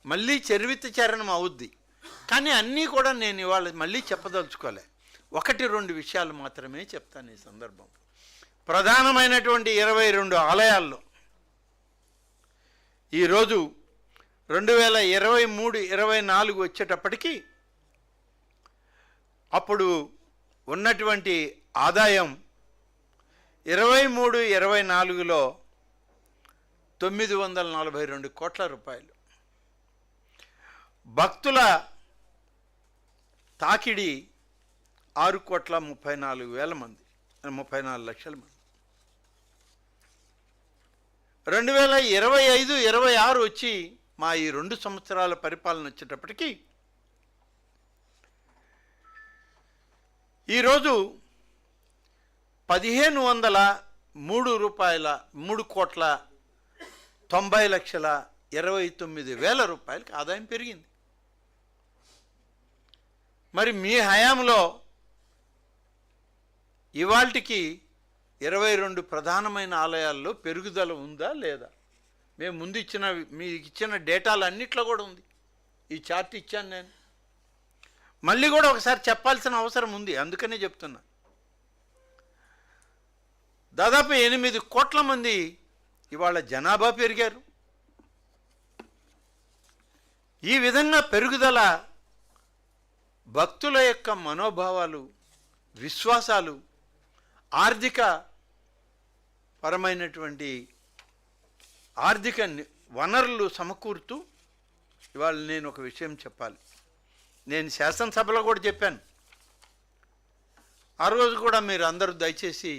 మళ్ళీ చరిత్రచరణం అవుద్ది, కానీ అన్నీ కూడా నేను ఇవాళ మళ్ళీ చెప్పదలుచుకోలే. 1-2 విషయాలు మాత్రమే చెప్తాను ఈ సందర్భం. ప్రధానమైనటువంటి 22 ఆలయాల్లో ఈరోజు 2023-24 వచ్చేటప్పటికి అప్పుడు ఉన్నటువంటి ఆదాయం 23-24లో 942 కోట్ల రూపాయలు. భక్తుల తాకిడి 6,34,000 మంది, 34 లక్షల మంది. 2025-26 వచ్చి మా ఈ 2 సంవత్సరాల పరిపాలన వచ్చేటప్పటికి ఈరోజు 1,503,90,29,000 రూపాయలకి ఆదాయం పెరిగింది. మరి మీ హయాంలో ఇవాల్టికి 22 ప్రధానమైన ఆలయాల్లో పెరుగుదల ఉందా లేదా? మేము ముందు మీకు ఇచ్చిన డేటాలు అన్నిట్లో కూడా ఉంది. ఈ చార్ట్ ఇచ్చాను నేను, మళ్ళీ కూడా ఒకసారి చెప్పాల్సిన అవసరం ఉంది, అందుకనే చెప్తున్నా. దాదాపు 8 కోట్ల మంది ఇవాళ జనాభా పెరిగారు. ఈ విధంగా పెరుగుదల భక్తుల యొక్క మనోభావాలు, విశ్వాసాలు, ఆర్థిక పరమైనటువంటి ఆర్థిక వనరులు సమకూరుతూ ఇవాళ నేను ఒక విషయం చెప్పాలి. నేను శాసనసభలో కూడా చెప్పాను. ఆ రోజు కూడా మీరు అందరూ దయచేసి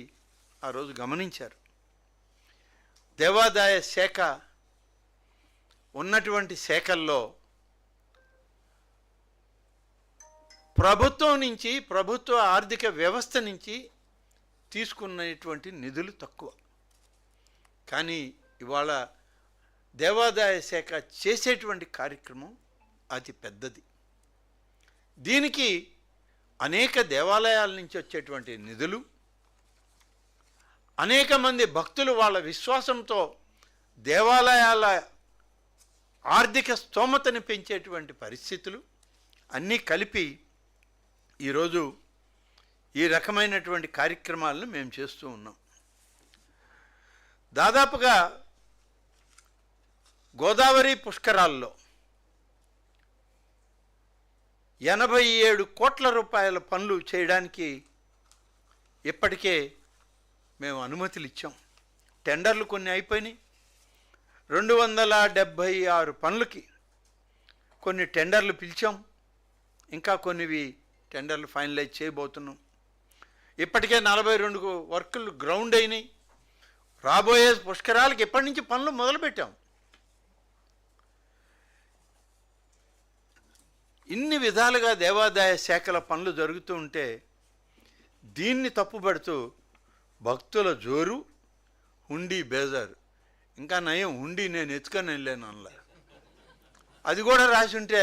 ఆ రోజు గమనించారు. దేవాదాయ శాఖ ఉన్నటువంటి శాఖల్లో ప్రభుత్వం నుంచి, ప్రభుత్వ ఆర్థిక వ్యవస్థ నుంచి తీసుకున్నటువంటి నిధులు తక్కువ. కానీ ఇవాళ దేవాదాయ శాఖ చేసేటువంటి కార్యక్రమం అతి పెద్దది. దీనికి అనేక దేవాలయాల నుంచి వచ్చేటువంటి నిధులు, అనేక మంది భక్తులు వాళ్ళ విశ్వాసంతో దేవాలయాల ఆర్థిక స్తోమతని పెంచేటువంటి పరిస్థితులు అన్నీ కలిపి ఈరోజు ఈ రకమైనటువంటి కార్యక్రమాలను మేము చేస్తూ ఉన్నాం. దాదాపుగా గోదావరి పుష్కరాల్లో 87 కోట్ల రూపాయల పనులు చేయడానికి ఇప్పటికే మేము అనుమతులు ఇచ్చాం. టెండర్లు కొన్ని అయిపోయినాయి. 276 పనులకి కొన్ని టెండర్లు పిలిచాం. ఇంకా కొన్నివి టెండర్లు ఫైనలైజ్ చేయబోతున్నాం. ఇప్పటికే 42 వర్కులు గ్రౌండ్ అయినాయి. రాబోయే పుష్కరాలకి ఎప్పటి నుంచి పనులు మొదలుపెట్టాం. ఇన్ని విధాలుగా దేవాదాయ శాఖల పనులు జరుగుతూ ఉంటే దీన్ని తప్పుపడుతూ భక్తుల జోరు, హుండీ బేజారు. ఇంకా నయం, హుండీ నేను ఎత్తుకొని వెళ్ళాను అనలా. అది కూడా రాసి ఉంటే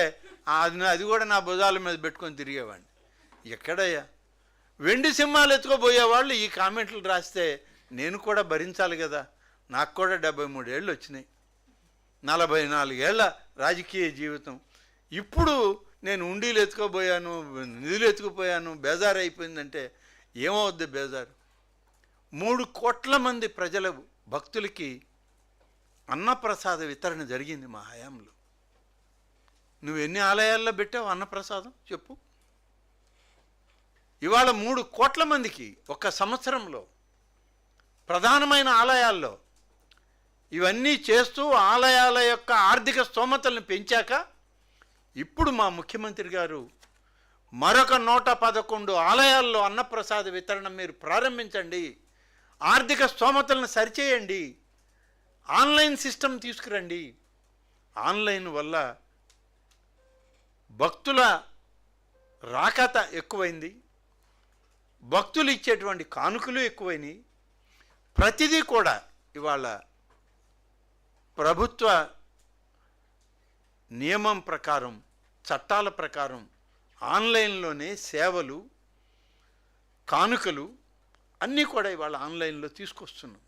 అది కూడా నా భుజాల మీద పెట్టుకొని తిరిగేవాడిని. ఎక్కడయ్యా వెండి సింహాలు ఎత్తుకోబోయేవాళ్ళు ఈ కామెంట్లు రాస్తే నేను కూడా భరించాలి కదా. నాకు కూడా 73 ఏళ్ళు వచ్చినాయి, 44 ఏళ్ల రాజకీయ జీవితం. ఇప్పుడు నేను ఉండీలు ఎత్తుకోబోయాను, నిధులు ఎత్తుకుపోయాను, బేజారు అయిపోయిందంటే ఏమవుద్ది బేజారు? 3 కోట్ల మంది ప్రజల భక్తులకి అన్నప్రసాద వితరణ జరిగింది మా హయాంలో. నువ్వు ఎన్ని ఆలయాల్లో పెట్టావు అన్నప్రసాదం చెప్పు? ఇవాళ 3 కోట్ల మందికి ఒక సంవత్సరంలో ప్రధానమైన ఆలయాల్లో ఇవన్నీ చేస్తూ ఆలయాల యొక్క ఆర్థిక స్తోమతలను పెంచాక ఇప్పుడు మా ముఖ్యమంత్రి గారు మరొక 111 ఆలయాల్లో అన్నప్రసాద వితరణ మీరు ప్రారంభించండి, ఆర్థిక స్తోమతలను సరిచేయండి, ఆన్లైన్ సిస్టమ్ తీసుకురండి. ఆన్లైన్ వల్ల భక్తుల రాకత ఎక్కువైంది, భక్తులు ఇచ్చేటువంటి కానుకలు ఎక్కువైనాయి. ప్రతిదీ కూడా ఇవాళ ప్రభుత్వ నియమం ప్రకారం, చట్టాల ప్రకారం ఆన్లైన్లోనే సేవలు, కానుకలు అన్నీ కూడా ఇవాళ ఆన్లైన్లో తీసుకొస్తున్నాం.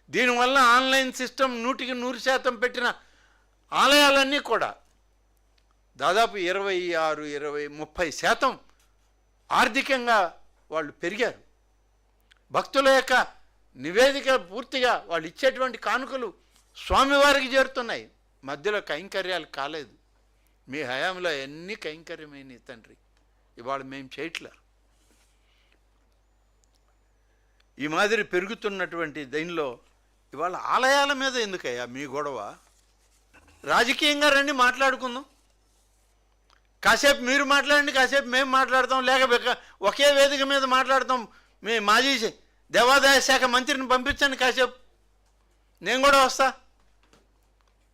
దీనివల్ల ఆన్లైన్ సిస్టమ్ 100% పెట్టిన ఆలయాలన్నీ కూడా దాదాపు 26-30% ఆర్థికంగా వాళ్ళు పెరిగారు. భక్తుల యొక్క నివేదిక పూర్తిగా వాళ్ళు ఇచ్చేటువంటి కానుకలు స్వామివారికి చేరుతున్నాయి. మధ్యలో కైంకర్యాలు కాలేదు. మీ హయాంలో ఎన్ని కైంకర్యమైనవి తండ్రి, ఇవాళ మేము చేయట్లే. ఈ మాదిరి పెరుగుతున్నటువంటి దీనిలో ఇవాళ ఆలయాల మీద ఎందుకయ్యా మీ గొడవ? రాజకీయంగా రండి, మాట్లాడుకుందాం. కాసేపు మీరు మాట్లాడండి, కాసేపు మేము మాట్లాడతాం, లేక ఒకే వేదిక మీద మాట్లాడతాం. మీ మాజీ దేవాదాయ శాఖ మంత్రిని పంపించండి, కాసేపు నేను కూడా వస్తా.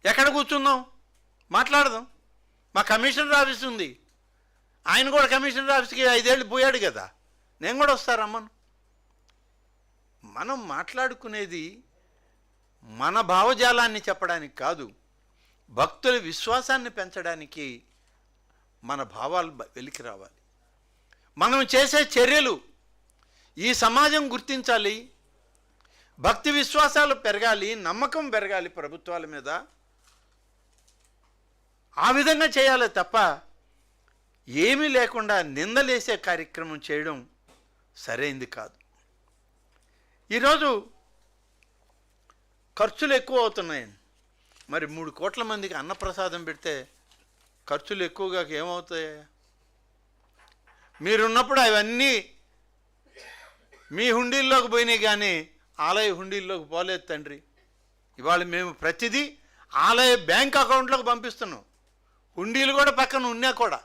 ఎక్కడ కూర్చుందాం, మాట్లాడదాం. మా కమిషనర్ ఆఫీస్ ఉంది, ఆయన కూడా కమిషనర్ ఆఫీస్కి 5 ఏళ్ళు పోయాడు కదా, నేను కూడా వస్తారమ్మను. మనం మాట్లాడుకునేది మన భావజాలాన్ని చెప్పడానికి కాదు, భక్తుల విశ్వాసాన్ని పెంచడానికి మన భావాలు వెలికి రావాలి. మనం చేసే చర్యలు ఈ సమాజం గుర్తించాలి, భక్తి విశ్వాసాలు పెరగాలి, నమ్మకం పెరగాలి ప్రభుత్వాల మీద. ఆ విధంగా చేయాలి తప్ప ఏమీ లేకుండా నిందలేసే కార్యక్రమం చేయడం సరైంది కాదు. ఈరోజు ఖర్చులు ఎక్కువ అవుతున్నాయని మరి 3 కోట్ల మందికి అన్నప్రసాదం పెడితే ఖర్చులు ఎక్కువగా ఏమవుతాయి? మీరున్నప్పుడు అవన్నీ మీ హుండీల్లోకి పోయినాయి, కానీ ఆలయ హుండీల్లోకి పోలేదు తండ్రి. ఇవాళ మేము ప్రతిదీ ఆలయ బ్యాంక్ అకౌంట్లోకి పంపిస్తున్నాం. హుండీలు కూడా పక్కన ఉన్నా కూడా.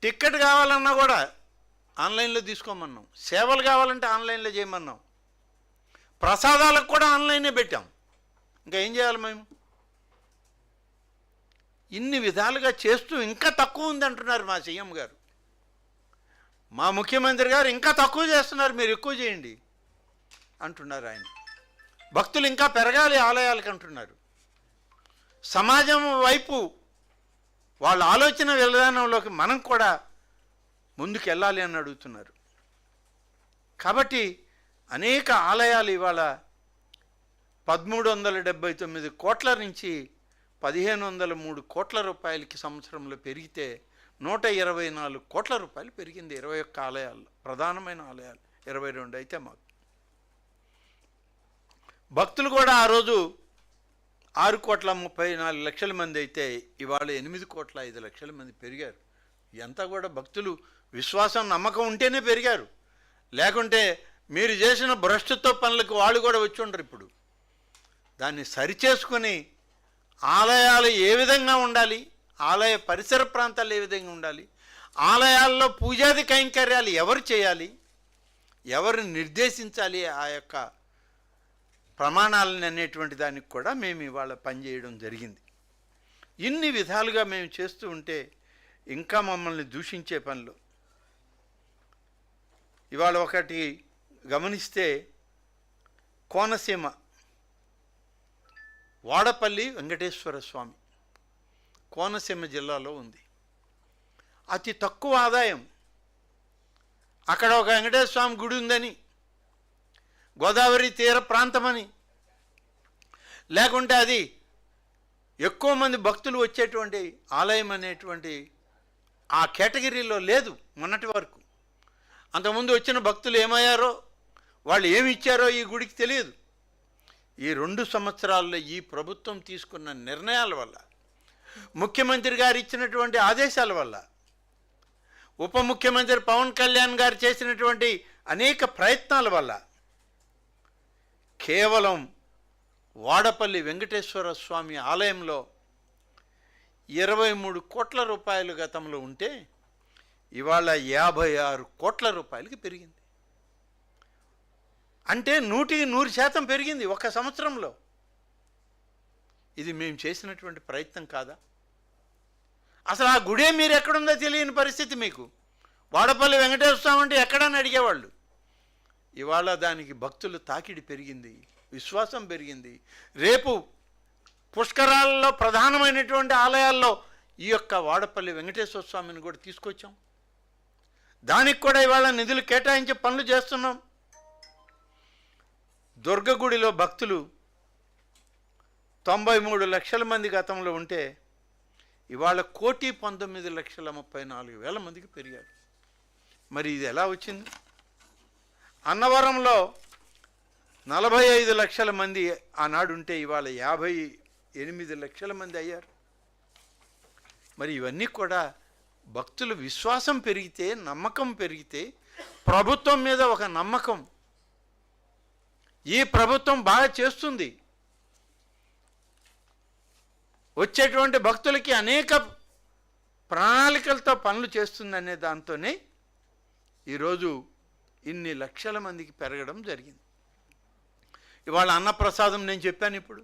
టికెట్ కావాలన్నా కూడా ఆన్లైన్లో తీసుకోమన్నాం. సేవలు కావాలంటే ఆన్లైన్లో చేయమన్నాం. ప్రసాదాలకు కూడా ఆన్లైనే పెట్టాం. ఇంకా ఏం చేయాలి మేము? ఇన్ని విధాలుగా చేస్తూ ఇంకా తక్కువ ఉంది అంటున్నారు మా సీఎం గారు. మా ముఖ్యమంత్రి గారు ఇంకా తక్కువ చేస్తున్నారు, మీరు ఎక్కువ చేయండి అంటున్నారు ఆయన. భక్తులు ఇంకా పెరగాలి ఆలయాలకు అంటున్నారు. సమాజం వైపు వాళ్ళ ఆలోచన విధానంలోకి మనం కూడా ముందుకు వెళ్ళాలి అని అడుగుతున్నారు. కాబట్టి అనేక ఆలయాలు ఇవాళ 1379 కోట్ల నుంచి 1503 కోట్ల రూపాయలకి సంవత్సరంలో పెరిగితే 124 కోట్ల రూపాయలు పెరిగింది 21 ఆలయాల్లో. ప్రధానమైన ఆలయాలు 22 అయితే మాకు. భక్తులు కూడా ఆ రోజు 6,34,00,000 మంది అయితే ఇవాళ 8,05,00,000 మంది పెరిగారు. ఇదంతా కూడా భక్తులు విశ్వాసం నమ్మకం ఉంటేనే పెరిగారు. లేకుంటే మీరు చేసిన భ్రష్టత్వ పనులకు వాళ్ళు కూడా వచ్చి ఉండరు. ఇప్పుడు దాన్ని సరిచేసుకొని ఆలయాలు ఏ విధంగా ఉండాలి, ఆలయ పరిసర ప్రాంతాలు ఏ విధంగా ఉండాలి, ఆలయాల్లో పూజాది కైంకర్యాలు ఎవరు చేయాలి, ఎవరు నిర్దేశించాలి, ఆ యొక్క ప్రమాణాలని అనేటువంటి దానికి కూడా మేము ఇవాళ పనిచేయడం జరిగింది. ఇన్ని విధాలుగా మేము చేస్తూ ఉంటే ఇంకా మమ్మల్ని దూషించే పనులు. ఇవాళ ఒకటి గమనిస్తే కోనసీమ వాడపల్లి వెంకటేశ్వర స్వామి కోనసీమ జిల్లాలో ఉంది. అతి తక్కువ ఆదాయం. అక్కడ ఒక వెంకటేశ్వర స్వామి గుడి ఉందని, గోదావరి తీర ప్రాంతమని, లేకుంటే అది ఎక్కువ మంది భక్తులు వచ్చేటువంటి ఆలయం అనేటువంటి ఆ కేటగిరీలో లేదు మొన్నటి వరకు. అంతకుముందు వచ్చిన భక్తులు ఏమయ్యారో, వాళ్ళు ఏమి ఇచ్చారో ఈ గుడికి తెలియదు. ఈ 2 సంవత్సరాల్లో ఈ ప్రభుత్వం తీసుకున్న నిర్ణయాల వల్ల, ముఖ్యమంత్రి గారు ఇచ్చినటువంటి ఆదేశాల వల్ల, ఉప ముఖ్యమంత్రి పవన్ కళ్యాణ్ గారు చేసినటువంటి అనేక ప్రయత్నాల వల్ల కేవలం వాడపల్లి వెంకటేశ్వర స్వామి ఆలయంలో 23 కోట్ల రూపాయలు గతంలో ఉంటే ఇవాళ 56 కోట్ల రూపాయలకి పెరిగింది. అంటే 100% పెరిగింది ఒక సంవత్సరంలో. ఇది మేము చేసినటువంటి ప్రయత్నం కాదా? అసలు ఆ గుడే మీరు ఎక్కడుందో తెలియని పరిస్థితి మీకు. వాడపల్లి వెంకటేశ్వర స్వామి అంటే ఎక్కడని అడిగేవాళ్ళు. ఇవాళ దానికి భక్తులు తాకిడి పెరిగింది, విశ్వాసం పెరిగింది. రేపు పుష్కరాలలో ప్రధానమైనటువంటి ఆలయాల్లో ఈ యొక్క వాడపల్లి వెంకటేశ్వర స్వామిని కూడా తీసుకొచ్చాం. దానికి కూడా ఇవాళ నిధులు కేటాయించి పనులు చేస్తున్నాం. దుర్గగుడిలో భక్తులు 93 లక్షల మంది గతంలో ఉంటే ఇవాళ 1,19,34,000 మందికి పెరిగారు. మరి ఇది ఎలా వచ్చింది? అన్నవరంలో 45 లక్షల మంది ఆనాడు ఉంటే ఇవాళ 58 లక్షల మంది అయ్యారు. మరి ఇవన్నీ కూడా భక్తుల విశ్వాసం పెరిగితే, నమ్మకం పెరిగితే, ప్రభుత్వం మీద ఒక నమ్మకం, ఈ ప్రభుత్వం బాగా చేస్తుంది, వచ్చేటువంటి భక్తులకి అనేక ప్రణాళికలతో పనులు చేస్తుంది అనే దాంతోనే ఈరోజు ఇన్ని లక్షల మందికి పెరగడం జరిగింది. ఇవాళ అన్నప్రసాదం నేను చెప్పాను. ఇప్పుడు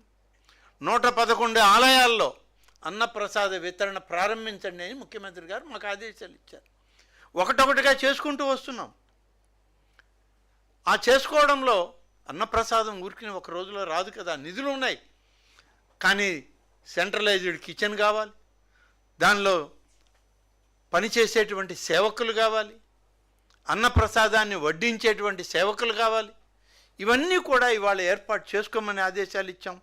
111 ఆలయాల్లో అన్నప్రసాద వితరణ ప్రారంభించండి అని ముఖ్యమంత్రి గారు మాకు ఆదేశాలు ఇచ్చారు. ఒకటొకటిగా చేసుకుంటూ వస్తున్నాం. ఆ చేసుకోవడంలో అన్నప్రసాదం ఊరికి ఒక రోజులో రాదు కదా, నిధులు ఉన్నాయి. కానీ సెంట్రలైజ్డ్ కిచెన్ కావాలి, దానిలో పనిచేసేటువంటి సేవకులు కావాలి, అన్నప్రసాదాన్ని వడ్డించేటువంటి సేవకులు కావాలి. ఇవన్నీ కూడా ఇవాళ ఏర్పాటు చేసుకోమని ఆదేశాలు ఇచ్చాం.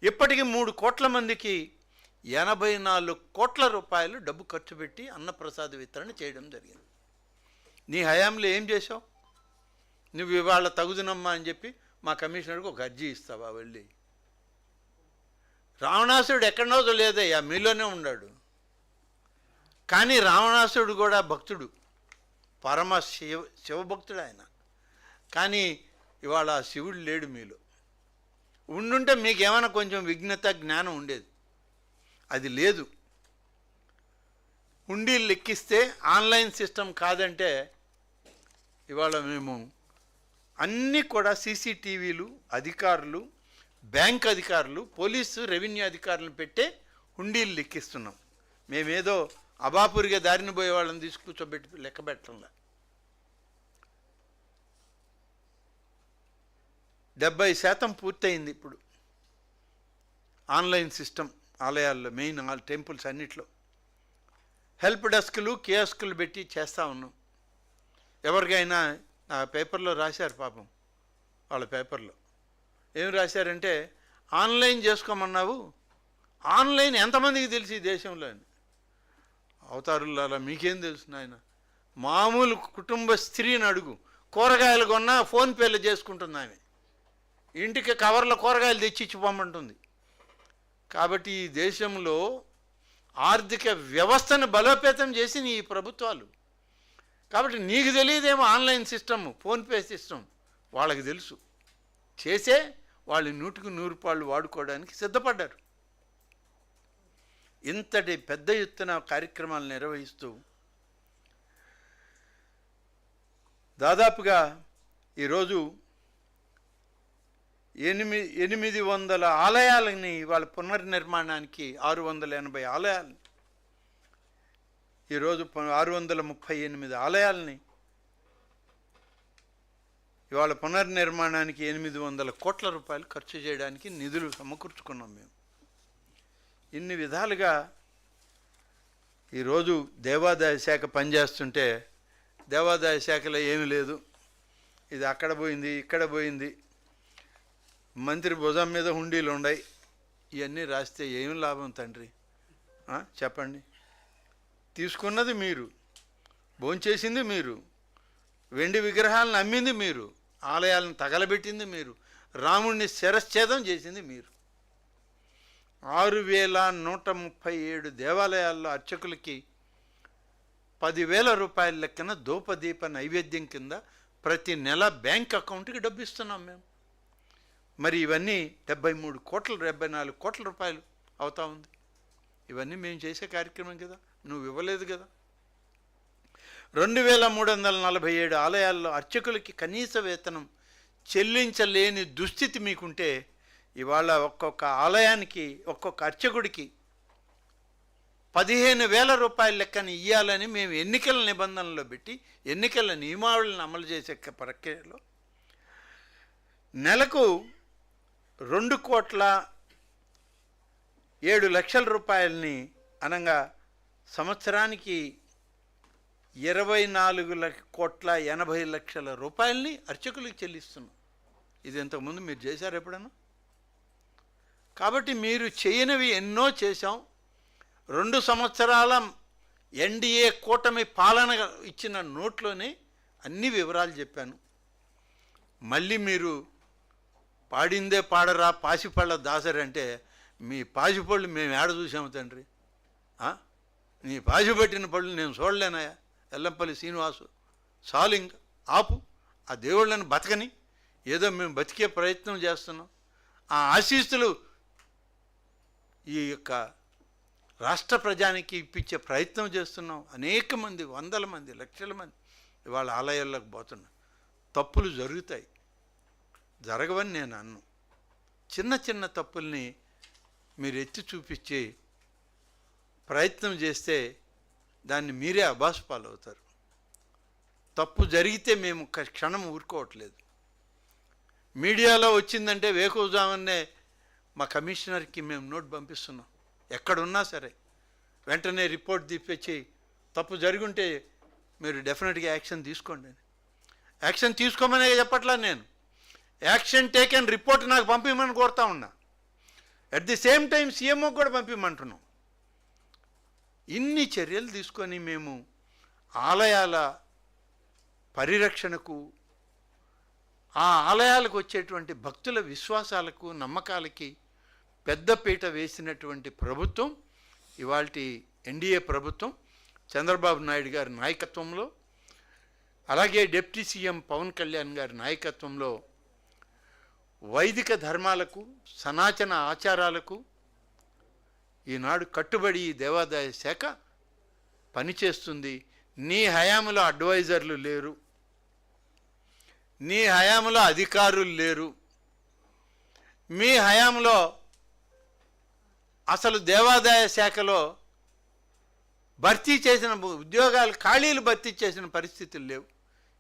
ఇప్పటికీ 3 కోట్ల మందికి 84 కోట్ల రూపాయలు డబ్బు ఖర్చు పెట్టి అన్నప్రసాద వితరణ చేయడం జరిగింది. నీ హయాంలో ఏం చేసావు? నువ్వు ఇవాళ తగుదునమ్మా అని చెప్పి మా కమిషనర్కి ఒక అర్జీ ఇస్తావా? వెళ్ళి రావణాసురుడు ఎక్కడో లేదయ్యా, మీలోనే ఉన్నాడు. కానీ రావణాసురుడు కూడా భక్తుడు, పరమ శివభక్తుడు ఆయన. కానీ ఇవాళ శివుడు లేడు మీలో. ఉండుంటే మీకేమైనా కొంచెం విఘ్నత జ్ఞానం ఉండేది, అది లేదు. హుండీలు లెక్కిస్తే ఆన్లైన్ సిస్టమ్ కాదంటే ఇవాళ మేము అన్నీ కూడా సీసీటీవీలు, అధికారులు, బ్యాంక్ అధికారులు, పోలీసు, రెవెన్యూ అధికారులను పెట్టే హుండీలు లెక్కిస్తున్నాం. మేమేదో అబాపురిగా దారిని పోయే వాళ్ళని తీసుకూర్చోబెట్టి లెక్క పెట్టడంలా. 70% పూర్తయింది ఇప్పుడు ఆన్లైన్ సిస్టమ్ ఆలయాల్లో, మెయిన్ టెంపుల్స్ అన్నిట్లో. హెల్ప్ డెస్క్లు, కియోస్కులు పెట్టి చేస్తూ ఉన్నాం. ఎవరికైనా ఆ పేపర్లో రాశారు పాపం, వాళ్ళ పేపర్లో ఏం రాశారంటే, ఆన్లైన్ చేసుకోమన్నావు, ఆన్లైన్ ఎంతమందికి తెలిసి ఈ దేశంలో అని. అవతారులు అలా మీకేం తెలుసు నాయన, మామూలు కుటుంబ స్త్రీని అడుగు, కూరగాయలు కొన్నా ఫోన్పేలు చేసుకుంటుంది ఆమె, ఇంటికి కవర్ల కూరగాయలు తెచ్చిచ్చి పొమ్మంటుంది. కాబట్టి ఈ దేశంలో ఆర్థిక వ్యవస్థను బలోపేతం చేసిన ఈ ప్రభుత్వాలు. కాబట్టి నీకు తెలియదేమో ఆన్లైన్ సిస్టమ్, ఫోన్పే సిస్టమ్, వాళ్ళకి తెలుసు. చేసే వాళ్ళు 100కు 100 పాళ్ళు వాడుకోవడానికి సిద్ధపడ్డారు. ఇంతటి పెద్ద ఎత్తున కార్యక్రమాలు నిర్వహిస్తూ దాదాపుగా ఈరోజు 800 ఆలయాలని వాళ్ళ పునర్నిర్మాణానికి 680 ఆలయాలని, ఈరోజు 638 ఆలయాలని ఇవాళ పునర్నిర్మాణానికి 800 కోట్ల రూపాయలు ఖర్చు చేయడానికి నిధులు సమకూర్చుకున్నాం మేము. ఇన్ని విధాలుగా ఈరోజు దేవాదాయ శాఖ పనిచేస్తుంటే, దేవాదాయ శాఖలో ఏమీ లేదు, ఇది అక్కడ పోయింది, ఇక్కడ పోయింది, మంత్రి భుజం మీద హుండీలు ఉన్నాయి, ఇవన్నీ రాస్తే ఏం లాభం తండ్రి చెప్పండి. తీసుకున్నది మీరు, భోంచేసింది మీరు, వెండి విగ్రహాలను అమ్మింది మీరు, ఆలయాలను తగలబెట్టింది మీరు, రాముణ్ణి శిరశ్ఛేదం చేసింది మీరు. 6137 దేవాలయాల్లో అర్చకులకి 10,000 రూపాయల లెక్కన ధూపదీప నైవేద్యం కింద ప్రతి నెల బ్యాంక్ అకౌంట్కి డబ్బు ఇస్తున్నాం మేము. మరి ఇవన్నీ 73 కోట్లు, 74 కోట్ల రూపాయలు అవుతా ఉంది. ఇవన్నీ మేము చేసే కార్యక్రమం కదా, నువ్వు ఇవ్వలేదు కదా. 2347 ఆలయాల్లో అర్చకులకి కనీస వేతనం చెల్లించలేని దుస్థితి మీకుంటే, ఇవాళ ఒక్కొక్క ఆలయానికి, ఒక్కొక్క అర్చకుడికి 15,000 రూపాయల లెక్కన ఇవ్వాలని మేము ఎన్నికల నిబంధనలో పెట్టి, ఎన్నికల నియమావళిని అమలు చేసే ప్రక్రియలో నెలకు 2,07,00,000 రూపాయలని, అనగా సంవత్సరానికి 24,80,00,000 రూపాయలని అర్చకులకు చెల్లిస్తున్నాం. ఇది ఇంతకుముందు మీరు చేశారు ఎప్పుడన్నా? కాబట్టి మీరు చేయనివి ఎన్నో చేశాం. 2 సంవత్సరాల ఎన్డీఏ కూటమి పాలన ఇచ్చిన నోట్లోనే అన్ని వివరాలు చెప్పాను. మళ్ళీ మీరు పాడిందే పాడరా పాసిపళ్ళ దాసరంటే, మీ పాసిపళ్ళు మేము ఏడ చూసాము తండ్రి? నీ పాసిపట్టిన పళ్ళు నేను చూడలేనాయా? ఎల్లంపల్లి శ్రీనివాసు సాలింగ్ ఆపు, ఆ దేవుళ్ళని బతకని, ఏదో మేము బతికే ప్రయత్నం చేస్తున్నాం. ఆ ఆశీస్సులు ఈ యొక్క రాష్ట్ర ప్రజానికి ఇప్పించే ప్రయత్నం చేస్తున్నాం. అనేక మంది, 100 మంది, లక్షల మంది ఇవాళ ఆలయాల్లోకి పోతున్నారు. తప్పులు జరుగుతాయి, జరగవని నేను అన్ను. చిన్న చిన్న తప్పుల్ని మీరు ఎత్తి చూపించి ప్రయత్నం చేస్తే దాన్ని మీరే అబాసు పాలవుతారు. తప్పు జరిగితే మేము క్షణం ఊరుకోవట్లేదు. మీడియాలో వచ్చిందంటే వేకువజామునే మా కమిషనర్కి మేము నోట్ పంపిస్తున్నాం. ఎక్కడున్నా సరే వెంటనే రిపోర్ట్ తీపిచ్చి, తప్పు జరుగుంటే మీరు డెఫినెట్గా యాక్షన్ తీసుకోండి అని. యాక్షన్ తీసుకోమనే చెప్పట్లా నేను, యాక్షన్ టేకెన్ రిపోర్ట్ నాకు పంపించమని కోరుతా ఉన్నా. At the same time CMO కూడా పంపించమంటున్నాం. ఇన్ని చర్యలు తీసుకొని మేము ఆలయాల పరిరక్షణకు, ఆ ఆలయాలకు వచ్చేటువంటి భక్తుల విశ్వాసాలకు, నమ్మకాలకి పెద్దపీట వేసినటువంటి ప్రభుత్వం ఇవాల్టి ఎన్డీఏ ప్రభుత్వం చంద్రబాబు నాయుడు గారి నాయకత్వంలో, అలాగే డిప్యూటీ సీఎం పవన్ కళ్యాణ్ గారి నాయకత్వంలో వైదిక ధర్మాలకు, సనాతన ఆచారాలకు ఈనాడు కట్టుబడి ఈ దేవాదాయ శాఖ పనిచేస్తుంది. నీ హయాంలో అడ్వైజర్లు లేరు, నీ హయాంలో అధికారులు లేరు, మీ హయాంలో అసలు దేవాదాయ శాఖలో భర్తీ చేసిన ఉద్యోగాలు, ఖాళీలు భర్తీ చేసిన పరిస్థితులు లేవు.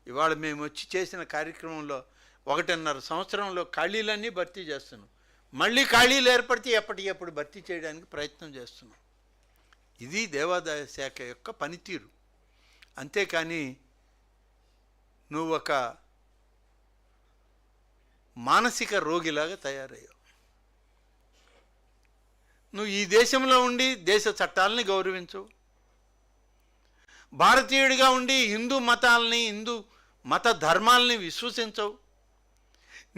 ఇవాళ మేము వచ్చి చేసిన కార్యక్రమంలో 1.5 సంవత్సరంలో ఖాళీలన్నీ భర్తీ చేస్తున్నాం. మళ్ళీ ఖాళీలు ఏర్పడితే ఎప్పటికప్పుడు భర్తీ చేయడానికి ప్రయత్నం చేస్తున్నాం. ఇది దేవాదాయ శాఖ యొక్క పనితీరు. అంతేకాని నువ్వు ఒక మానసిక రోగిలాగా తయారయ్యావు. నువ్వు ఈ దేశంలో ఉండి దేశ చట్టాలని గౌరవించవు, భారతీయుడిగా ఉండి హిందూ మతాలని, హిందూ మత ధర్మాలని విశ్వసించవు.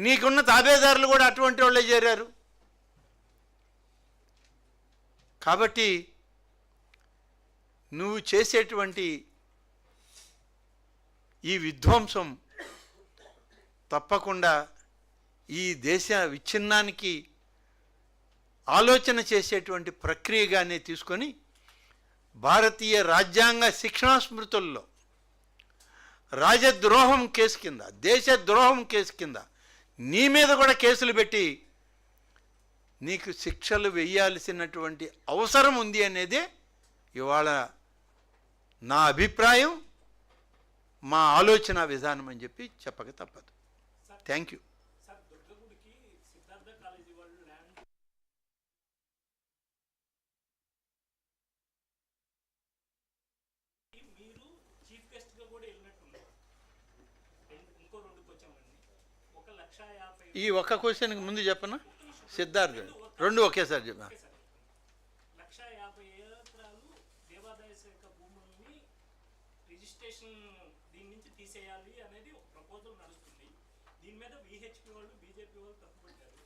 నీకున్న తాబేదారులు కూడా అటువంటి వాళ్ళే చేరారు. కాబట్టి నువ్వు చేసేటువంటి ఈ విధ్వంసం తప్పకుండా ఈ దేశ విచ్ఛిన్నానికి ఆలోచన చేసేటువంటి ప్రక్రియగానే తీసుకొని భారతీయ రాజ్యాంగ శిక్షణా స్మృతుల్లో రాజద్రోహం కేసు కింద, దేశద్రోహం కేసు కింద నీ మీద కూడా కేసులు పెట్టి నీకు శిక్షలు వేయాల్సినటువంటి అవసరం ఉంది అనేదే ఇవాళ నా అభిప్రాయం, మా ఆలోచన విధానం అని చెప్పి చెప్పక తప్పదు. Thank you. ఈ ఒక్క క్వశ్చన్కి ముందు చెప్పనా? సిద్ధార్థ రెండు ఒకేసారి చెప్పా. 1,50,000 ఎకరాలు దేవాదాయ శాఖ భూముల్ని రిజిస్ట్రేషన్ దీని నుంచి తీసేయాలి అనేది ఒక ప్రపోజల్ నడుస్తుంది. దీని మీద విహెచ్పి వాళ్ళు, బీజేపీ వాళ్ళు తప్పుపట్టారు.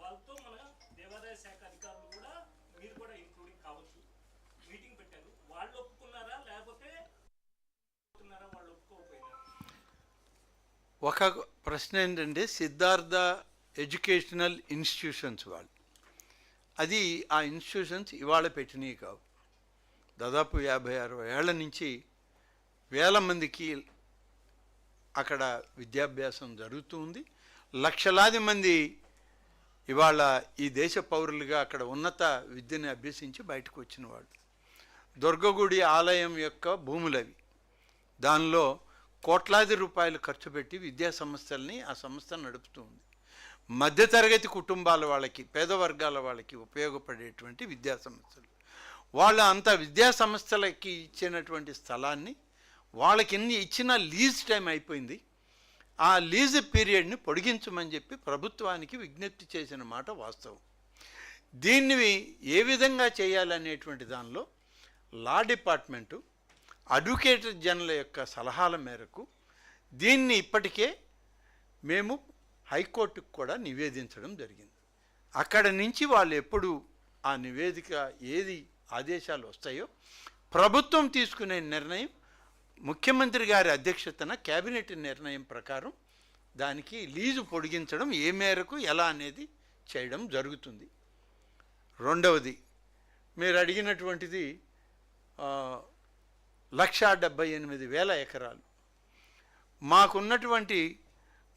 వాళ్ళతో మన దేవాదాయ శాఖ అధికారులు కూడా, మీరు కూడా ఇంక్లూడింగ్ కావచ్చు, మీటింగ్ పెట్టారు. వాళ్ళు ఒప్పుకున్నారా లేకపోతే వాళ్ళు ఒప్పుకోకపోయినారా? ఒక ప్రశ్న ఏంటంటే, సిద్ధార్థ ఎడ్యుకేషనల్ ఇన్స్టిట్యూషన్స్ వాళ్ళు, అది ఆ ఇన్స్టిట్యూషన్స్ ఇవాళ పెట్టినవి కావు. దాదాపు 50-60 ఏళ్ల నుంచి వేల మందికి అక్కడ విద్యాభ్యాసం జరుగుతూ ఉంది. లక్షలాది మంది ఇవాళ ఈ దేశ పౌరులుగా అక్కడ ఉన్నత విద్యను అభ్యసించి బయటకు వచ్చిన వాళ్ళు. దుర్గగుడి ఆలయం యొక్క భూములవి. దానిలో కోట్లాది రూపాయలు ఖర్చు పెట్టి విద్యా సంస్థల్ని ఆ సంస్థ నడుపుతూ ఉంది. మధ్యతరగతి కుటుంబాల వాళ్ళకి, పేద వర్గాల వాళ్ళకి ఉపయోగపడేటువంటి విద్యా సంస్థలు. వాళ్ళు అంత విద్యా సంస్థలకి ఇచ్చినటువంటి స్థలాన్ని వాళ్ళకి ఇచ్చిన లీజ్ టైం అయిపోయింది. ఆ లీజ్ పీరియడ్ని పొడిగించమని చెప్పి ప్రభుత్వానికి విజ్ఞప్తి చేసిన మాట వాస్తవం. దీన్ని ఏ విధంగా చేయాలనేటువంటి దానిలో లా డిపార్ట్మెంటు, అడ్వకేట్ జనరల్ యొక్క సలహాల మేరకు దీన్ని ఇప్పటికే మేము హైకోర్టుకు కూడా నివేదించడం జరిగింది. అక్కడ నుంచి వాళ్ళు ఎప్పుడు ఆ నివేదిక ఏది ఆదేశాలు వస్తాయో ప్రభుత్వం తీసుకునే నిర్ణయం, ముఖ్యమంత్రి గారి అధ్యక్షతన కేబినెట్ నిర్ణయం ప్రకారం దానికి లీజు పొడిగించడం ఏ మేరకు ఎలా అనేది చేయడం జరుగుతుంది. రెండవది, మీరు అడిగినటువంటిది 1,78,000 ఎకరాలు. మాకున్నటువంటి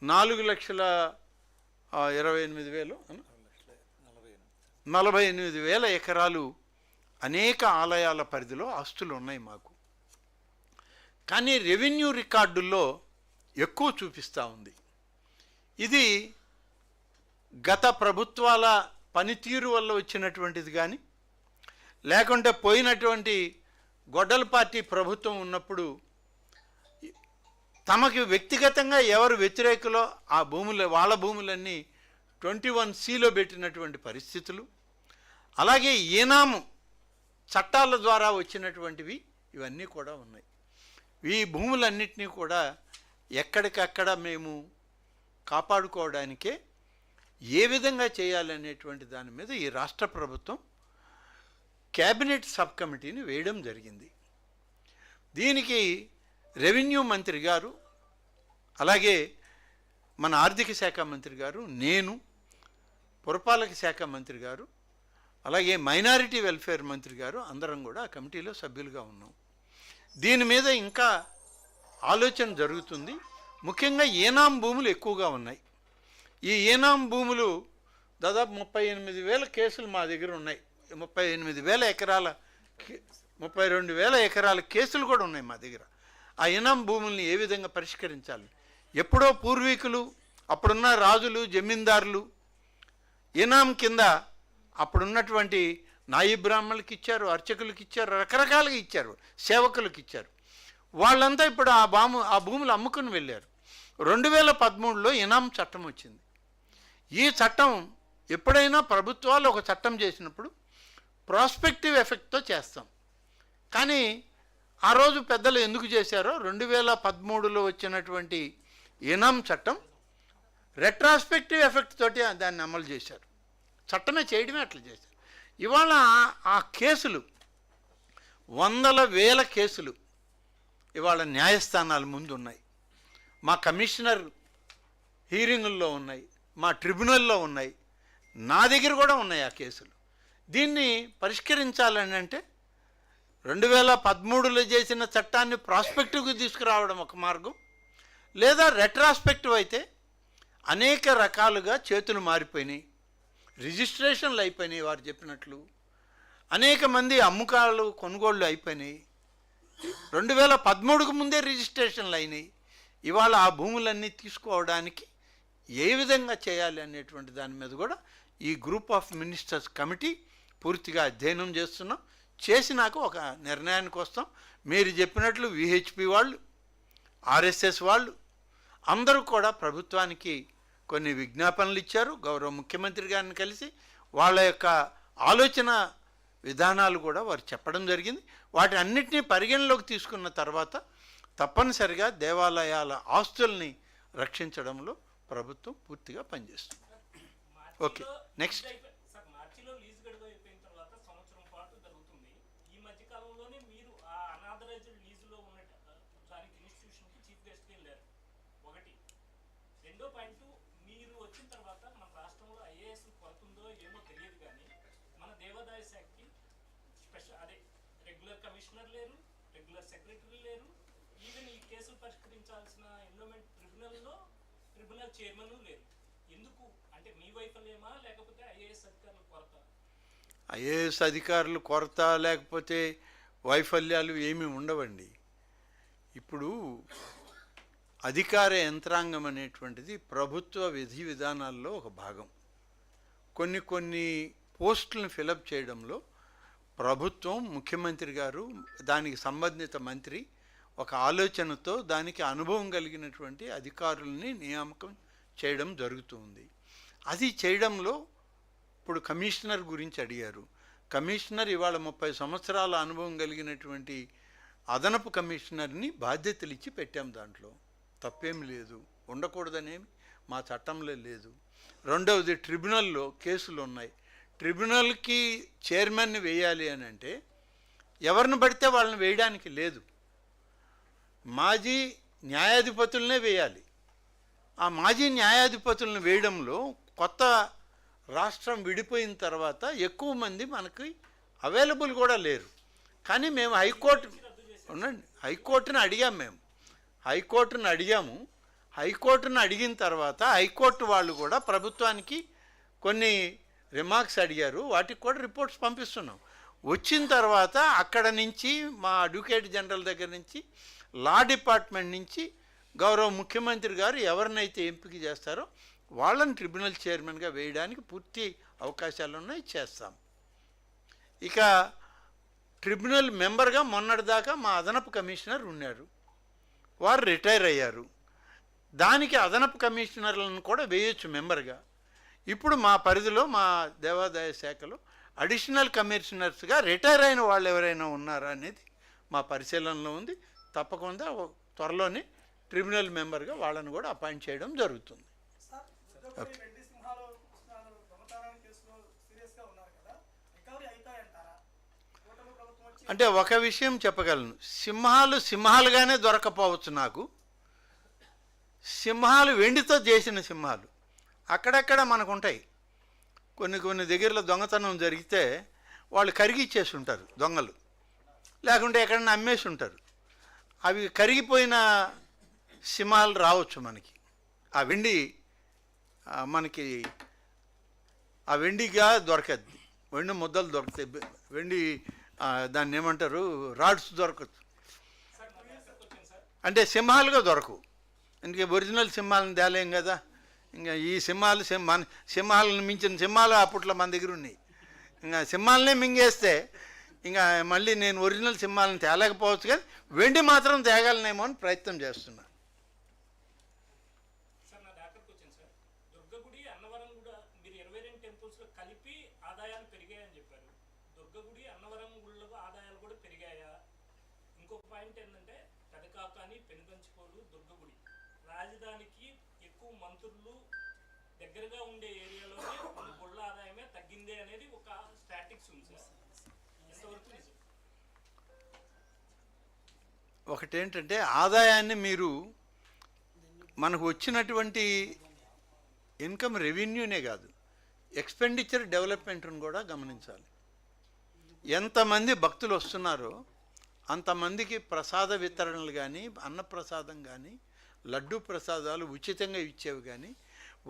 4,28,000 ఎకరాలు అనేక ఆలయాల పరిధిలో ఆస్తులు ఉన్నాయి మాకు. కానీ రెవెన్యూ రికార్డుల్లో ఎక్కువ చూపిస్తూ ఉంది. ఇది గత ప్రభుత్వాల పనితీరు వల్ల వచ్చినటువంటిది కానీ, లేకుంటే పోయినటువంటి గొడ్డల పార్టీ ప్రభుత్వం ఉన్నప్పుడు తమకి వ్యక్తిగతంగా ఎవరు వ్యతిరేకులో ఆ భూములు, వాళ్ళ భూములన్నీ 21C పెట్టినటువంటి పరిస్థితులు, అలాగే ఈనాము చట్టాల ద్వారా వచ్చినటువంటివి ఇవన్నీ కూడా ఉన్నాయి. ఈ భూములన్నింటినీ కూడా ఎక్కడికక్కడ మేము కాపాడుకోవడానికే ఏ విధంగా చేయాలనేటువంటి దాని మీద ఈ రాష్ట్ర ప్రభుత్వం క్యాబినెట్ సబ్ కమిటీని వేయడం జరిగింది. దీనికి రెవెన్యూ మంత్రి గారు, అలాగే మన ఆర్థిక శాఖ మంత్రి గారు, నేను, పురపాలక శాఖ మంత్రి గారు, అలాగే మైనారిటీ వెల్ఫేర్ మంత్రి గారు అందరం కూడా ఆ కమిటీలో సభ్యులుగా ఉన్నాం. దీని మీద ఇంకా ఆలోచన జరుగుతుంది. ముఖ్యంగా ఏనాం భూములు ఎక్కువగా ఉన్నాయి. ఈ ఏనాం భూములు దాదాపు 38,000 కేసులు మా దగ్గర ఉన్నాయి. 38,000 ఎకరాల 32,000 ఎకరాల కేసులు కూడా ఉన్నాయి మా దగ్గర. ఆ ఏనాం భూముల్ని ఏ విధంగా పరిష్కరించాలి? ఎప్పుడో పూర్వీకులు, అప్పుడున్న రాజులు, జమీందారులు ఏనాం కింద అప్పుడున్నటువంటి నాయి బ్రాహ్మణులకి ఇచ్చారు, అర్చకులకి ఇచ్చారు, రకరకాలుగా ఇచ్చారు, సేవకులకు ఇచ్చారు. వాళ్ళంతా ఇప్పుడు ఆ భూములు అమ్ముకుని వెళ్ళారు. 2013లో ఇనాం చట్టం వచ్చింది. ఈ చట్టం ఎప్పుడైనా ప్రభుత్వాలు ఒక చట్టం చేసినప్పుడు ప్రాస్పెక్టివ్ ఎఫెక్ట్తో చేస్తాం. కానీ ఆ రోజు పెద్దలు ఎందుకు చేశారో 2013లో వచ్చినటువంటి ఇనాం చట్టం రెట్రాస్పెక్టివ్ ఎఫెక్ట్ తోటి దాన్ని అమలు చేశారు. చట్టమే చేయడమే అట్లా చేశారు. ఇవాళ ఆ కేసులు 100,000 కేసులు ఇవాళ న్యాయస్థానాల ముందు ఉన్నాయి. మా కమిషనర్ హీరింగుల్లో ఉన్నాయి, మా ట్రిబ్యునల్లో ఉన్నాయి, నా దగ్గర కూడా ఉన్నాయి ఆ కేసులు. దీన్ని పరిష్కరించాలని అంటే 2013లో చేసిన చట్టాన్ని ప్రాస్పెక్టివ్కి తీసుకురావడం ఒక మార్గం, లేదా రెట్రాస్పెక్టివ్ అయితే అనేక రకాలుగా చేతులు మారిపోయినాయి, రిజిస్ట్రేషన్లు అయిపోయినాయి, వారు చెప్పినట్లు అనేక మంది అమ్మకాలు కొనుగోళ్ళు అయిపోయినాయి. 2013కు ముందే రిజిస్ట్రేషన్లు అయినాయి. ఇవాళ ఆ భూములన్నీ తీసుకోవడానికి ఏ విధంగా చేయాలి అనేటువంటి దాని మీద కూడా ఈ గ్రూప్ ఆఫ్ మినిస్టర్స్ కమిటీ పూర్తిగా అధ్యయనం చేస్తున్నాం. చేసినాక ఒక నిర్ణయానికి వస్తాం. మీరు చెప్పినట్లు విహెచ్పి వాళ్ళు, ఆర్ఎస్ఎస్ వాళ్ళు అందరూ కూడా ప్రభుత్వానికి కొన్ని విజ్ఞాపనలు ఇచ్చారు. గౌరవ ముఖ్యమంత్రి గారిని కలిసి వాళ్ళ యొక్క ఆలోచన విధానాలు కూడా వారు చెప్పడం జరిగింది. వాటి అన్నిటినీ పరిగణలోకి తీసుకున్న తర్వాత తప్పనిసరిగా దేవాలయాల ఆస్తుల్ని రక్షించడంలో ప్రభుత్వం పూర్తిగా పనిచేస్తుంది. Okay, next. మార్చిలో లీజ్ గడువు అయిపోయిన తర్వాత సంవత్సరం పాటు జరుగుతుంది. ఈ మధ్య కాలంలోనే మీరు ఆ అనాథరైజ్డ్ లీజులో ఉన్న దానికి ఇన్స్టిట్యూషన్కి చీఫ్ గెస్ట్కి వెళ్ళారు. ఒకటి. రెండో పాయింట్, మీరు వచ్చిన తర్వాత మన రాష్ట్రంలో ఐఏఎస్ కొడుతుందో ఏమో తెలియదు, కానీ మన దేవాదాయ శాఖకి రెగ్యులర్ కమిషనర్ లేరు, రెగ్యులర్ సెక్రటరీ లేరు, ఈవెన్ ఈ కేసులు పరిష్కరించాల్సిన ఎన్విరాన్మెంట్ ట్రిబ్యునల్ చైర్మన్ లేరు. ఎందుకు అంటే మీ వైఫల్యమా లేకపోతే ఐఏఎస్ అధికారుల కొరత? ఐఏఎస్ అధికారులు కొరత లేకపోతే వైఫల్యాలు ఏమీ ఉండవండి. ఇప్పుడు అధికార యంత్రాంగం అనేటువంటిది ప్రభుత్వ విధి విధానాల్లో ఒక భాగం. కొన్ని పోస్టులను ఫిలప్ చేయడంలో ప్రభుత్వం, ముఖ్యమంత్రి గారు, దానికి సంబంధిత మంత్రి ఒక ఆలోచనతో దానికి అనుభవం కలిగినటువంటి అధికారుల్ని నియామకం చేయడం జరుగుతుంది. అది చేయడంలో ఇప్పుడు కమిషనర్ గురించి అడిగారు. కమిషనర్ ఇవాళ 30 సంవత్సరాల అనుభవం కలిగినటువంటి అదనపు కమిషనర్ని బాధ్యతలు ఇచ్చి పెట్టాం. దాంట్లో తప్పేం లేదు, ఉండకూడదనేమి మా చట్టంలో లేదు. రెండవది, ట్రిబ్యునల్లో కేసులు ఉన్నాయి. ట్రిబ్యునల్కి చైర్మన్ని వేయాలి అని అంటే ఎవరిని పడితే వాళ్ళని వేయడానికి లేదు, మాజీ న్యాయాధిపతులనే వేయాలి. ఆ మాజీ న్యాయాధిపతులను వేయడంలో కొత్త రాష్ట్రం విడిపోయిన తర్వాత ఎక్కువ మంది మనకి అవైలబుల్ కూడా లేరు. కానీ మేము హైకోర్టుని అడిగిన తర్వాత హైకోర్టు వాళ్ళు కూడా ప్రభుత్వానికి కొన్ని రిమార్క్స్ అడిగారు. వాటికి కూడా రిపోర్ట్స్ పంపిస్తున్నాం. వచ్చిన తర్వాత అక్కడ నుంచి మా అడ్వకేట్ జనరల్ దగ్గర నుంచి, లా డిపార్ట్మెంట్ నుంచి గౌరవ ముఖ్యమంత్రి గారు ఎవరినైతే ఎంపిక చేస్తారో వాళ్ళని ట్రిబ్యునల్ చైర్మన్గా వేయడానికి పూర్తి అవకాశాలు ఉన్నాయి, చేస్తాం. ఇక ట్రిబ్యునల్ మెంబర్గా మొన్నటిదాకా మా అదనపు కమిషనర్ ఉన్నారు, వారు రిటైర్ అయ్యారు. దానికి అదనపు కమిషనర్లను కూడా వేయొచ్చు మెంబర్గా. ఇప్పుడు మా పరిధిలో మా దేవాదాయ శాఖలో అడిషనల్ కమిషనర్స్గా రిటైర్ అయిన వాళ్ళు ఎవరైనా ఉన్నారా అనేది మా పరిశీలనలో ఉంది. తప్పకుండా త్వరలోనే ట్రిబ్యునల్ మెంబర్గా వాళ్ళని కూడా అపాయింట్ చేయడం జరుగుతుంది. అంటే ఒక విషయం చెప్పగలను, సింహాలు సింహాలుగానే దొరకపోవచ్చు నాకు. సింహాలు వెండితో చేసిన సింహాలు అక్కడక్కడ మనకు ఉంటాయి. కొన్ని కొన్ని దగ్గరలో దొంగతనం జరిగితే వాళ్ళు కరిగిచ్చేసి ఉంటారు దొంగలు, లేకుంటే ఎక్కడన్నా అమ్మేసి ఉంటారు. అవి కరిగిపోయిన సింహాలు రావచ్చు మనకి. ఆ వెండి మనకి ఆ వెండిగా దొరకద్ది, వెండి ముద్దలు దొరుకుతాయి, వెండి దాన్ని ఏమంటారు రాడ్స్ దొరకచ్చు. అంటే సింహాలుగా దొరకవు, అందుకే ఒరిజినల్ సింహాలను తేలేం కదా. ఇంకా ఈ సింహాలు సింహాలను మించిన సింహాలు అప్పట్లో మన దగ్గర ఉన్నాయి. ఇంకా సింహాలనే మింగేస్తే ఇంకా మళ్ళీ నేను ఒరిజినల్ సింహాలను తేలేకపోవచ్చు, కానీ వెండి మాత్రం తేగలనేమో అని ప్రయత్నం చేస్తున్నా. సార్ నా దాఖలకు వచ్చింది సార్, దుర్గగుడి అన్నవరం కూడా మీరు 22 టెంపుల్స్లో కలిపి ఆదాయాలు పెరిగాయని చెప్పారు. దుర్గగుడి అన్నవరం గుళ్ళకు ఆదాయాలు కూడా పెరిగాయా? ఇంకొక పాయింట్ ఏంటంటే పెదకాకాని, పెనుగంచికోలు, దుర్గగుడి రాజధానికి ఎక్కువ మంత్రులు దగ్గరగా ఉండే ఏరియాలోనే మన గుళ్ళ ఆదాయమే తగ్గిందే అనేది ఒక స్టాటిక్స్ ఉంది సార్. ఎంతవరకు నిజం? ఒకటేంటంటే ఆదాయాన్ని మీరు మనకు వచ్చినటువంటి ఇన్కమ్ రెవెన్యూనే కాదు, ఎక్స్పెండిచర్ డెవలప్మెంట్ను కూడా గమనించాలి. ఎంతమంది భక్తులు వస్తున్నారో అంతమందికి ప్రసాద వితరణలు కానీ, అన్నప్రసాదం కానీ, లడ్డూ ప్రసాదాలు ఉచితంగా ఇచ్చేవి కానీ,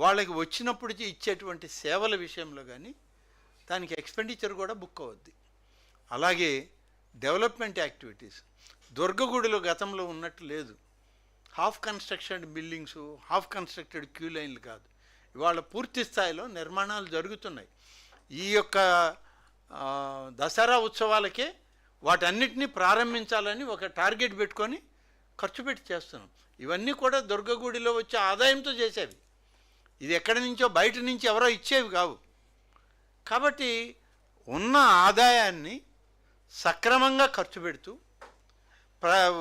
వాళ్ళకి వచ్చినప్పుడు ఇచ్చేటువంటి సేవల విషయంలో కానీ దానికి ఎక్స్పెండిచర్ కూడా బుక్ అవుద్ది. అలాగే డెవలప్మెంట్ యాక్టివిటీస్ దుర్గగుడిలో గతంలో ఉన్నట్టు లేదు. Half construction buildings, half constructed queue లైన్లు కాదు, ఇవాళ పూర్తి స్థాయిలో నిర్మాణాలు జరుగుతున్నాయి. ఈ యొక్క దసరా ఉత్సవాలకే వాటన్నిటినీ ప్రారంభించాలని ఒక టార్గెట్ పెట్టుకొని ఖర్చు పెట్టి చేస్తున్నాం. ఇవన్నీ కూడా దుర్గగుడిలో వచ్చే ఆదాయంతో చేసేవి, ఇది ఎక్కడి నుంచో బయట నుంచి ఎవరో ఇచ్చేవి కావు. కాబట్టి ఉన్న ఆదాయాన్ని సక్రమంగా ఖర్చు పెడుతూ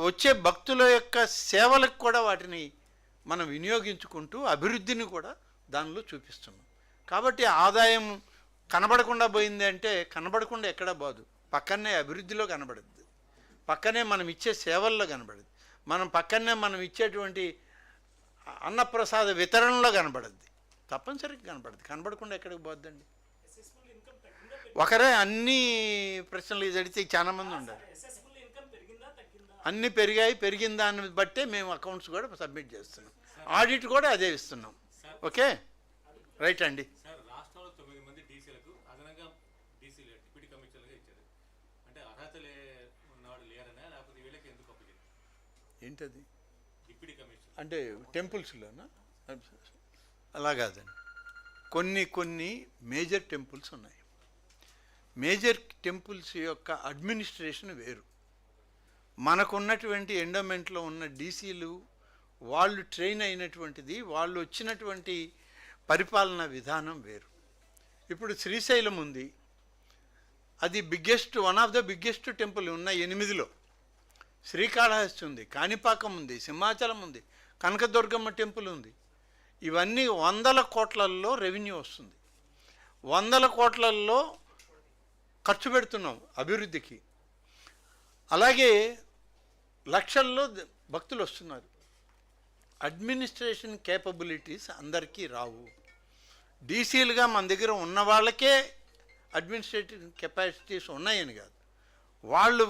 వచ్చే భక్తుల యొక్క సేవలకు కూడా వాటిని మనం వినియోగించుకుంటూ అభివృద్ధిని కూడా దానిలో చూపిస్తున్నాం. కాబట్టి ఆదాయం కనబడకుండా పోయింది అంటే కనబడకుండా ఎక్కడ పోదు, పక్కనే అభివృద్ధిలో కనబడుద్ది, పక్కనే మనం ఇచ్చే సేవల్లో కనబడుద్ది, పక్కనే మనం ఇచ్చేటువంటి అన్నప్రసాద వితరణలో కనబడుద్ది, తప్పనిసరిగా కనబడుద్ది. కనబడకుండా ఎక్కడికి పోద్దండి? ఒకరే అన్ని ప్రశ్నలు అడిగితే చాలా మంది ఉండాలి. అన్నీ పెరిగిన దాన్ని బట్టే మేము అకౌంట్స్ కూడా సబ్మిట్ చేస్తున్నాం, ఆడిట్ కూడా అదే ఇస్తున్నాం. ఓకే, రైట్ అండి. సార్, రాష్ట్రంలో 9 మంది డీసీలకు అదనంగా డీసీలు డిప్యూటీ కమిషనర్గా ఇచ్చారు. అంటే అర్హత ఉన్నవాడు లేరనా, లేకపోతే వీళ్ళకి ఎందుకు అప్పగింది? ఏంటది డిప్యూటీ కమిషనర్ అంటే టెంపుల్స్లోనా? అలా కాదండి, కొన్ని మేజర్ టెంపుల్స్ ఉన్నాయి. మేజర్ టెంపుల్స్ యొక్క అడ్మినిస్ట్రేషన్ వేరు. మనకున్నటువంటి ఎండోమెంట్లో ఉన్న డీసీలు వాళ్ళు ట్రైన్ అయినటువంటిది, వాళ్ళు వచ్చినటువంటి పరిపాలనా విధానం వేరు. ఇప్పుడు శ్రీశైలం ఉంది, అది one of the biggest temple ఉన్న 8లో. శ్రీకాళహస్తి ఉంది, కాణిపాకం ఉంది, సింహాచలం ఉంది, కనకదుర్గమ్మ టెంపుల్ ఉంది. ఇవన్నీ 100 కోట్లలో రెవెన్యూ వస్తుంది, 100 కోట్లలో ఖర్చు పెడుతున్నాం అభివృద్ధికి. అలాగే లక్షల్లో భక్తులు వస్తున్నారు. అడ్మినిస్ట్రేషన్ కేపబిలిటీస్ అందరికీ రావు. డీసీలుగా మన దగ్గర ఉన్న వాళ్ళకే అడ్మినిస్ట్రేటివ్ కెపాసిటీస్ ఉన్నాయని కాదు, వాళ్ళు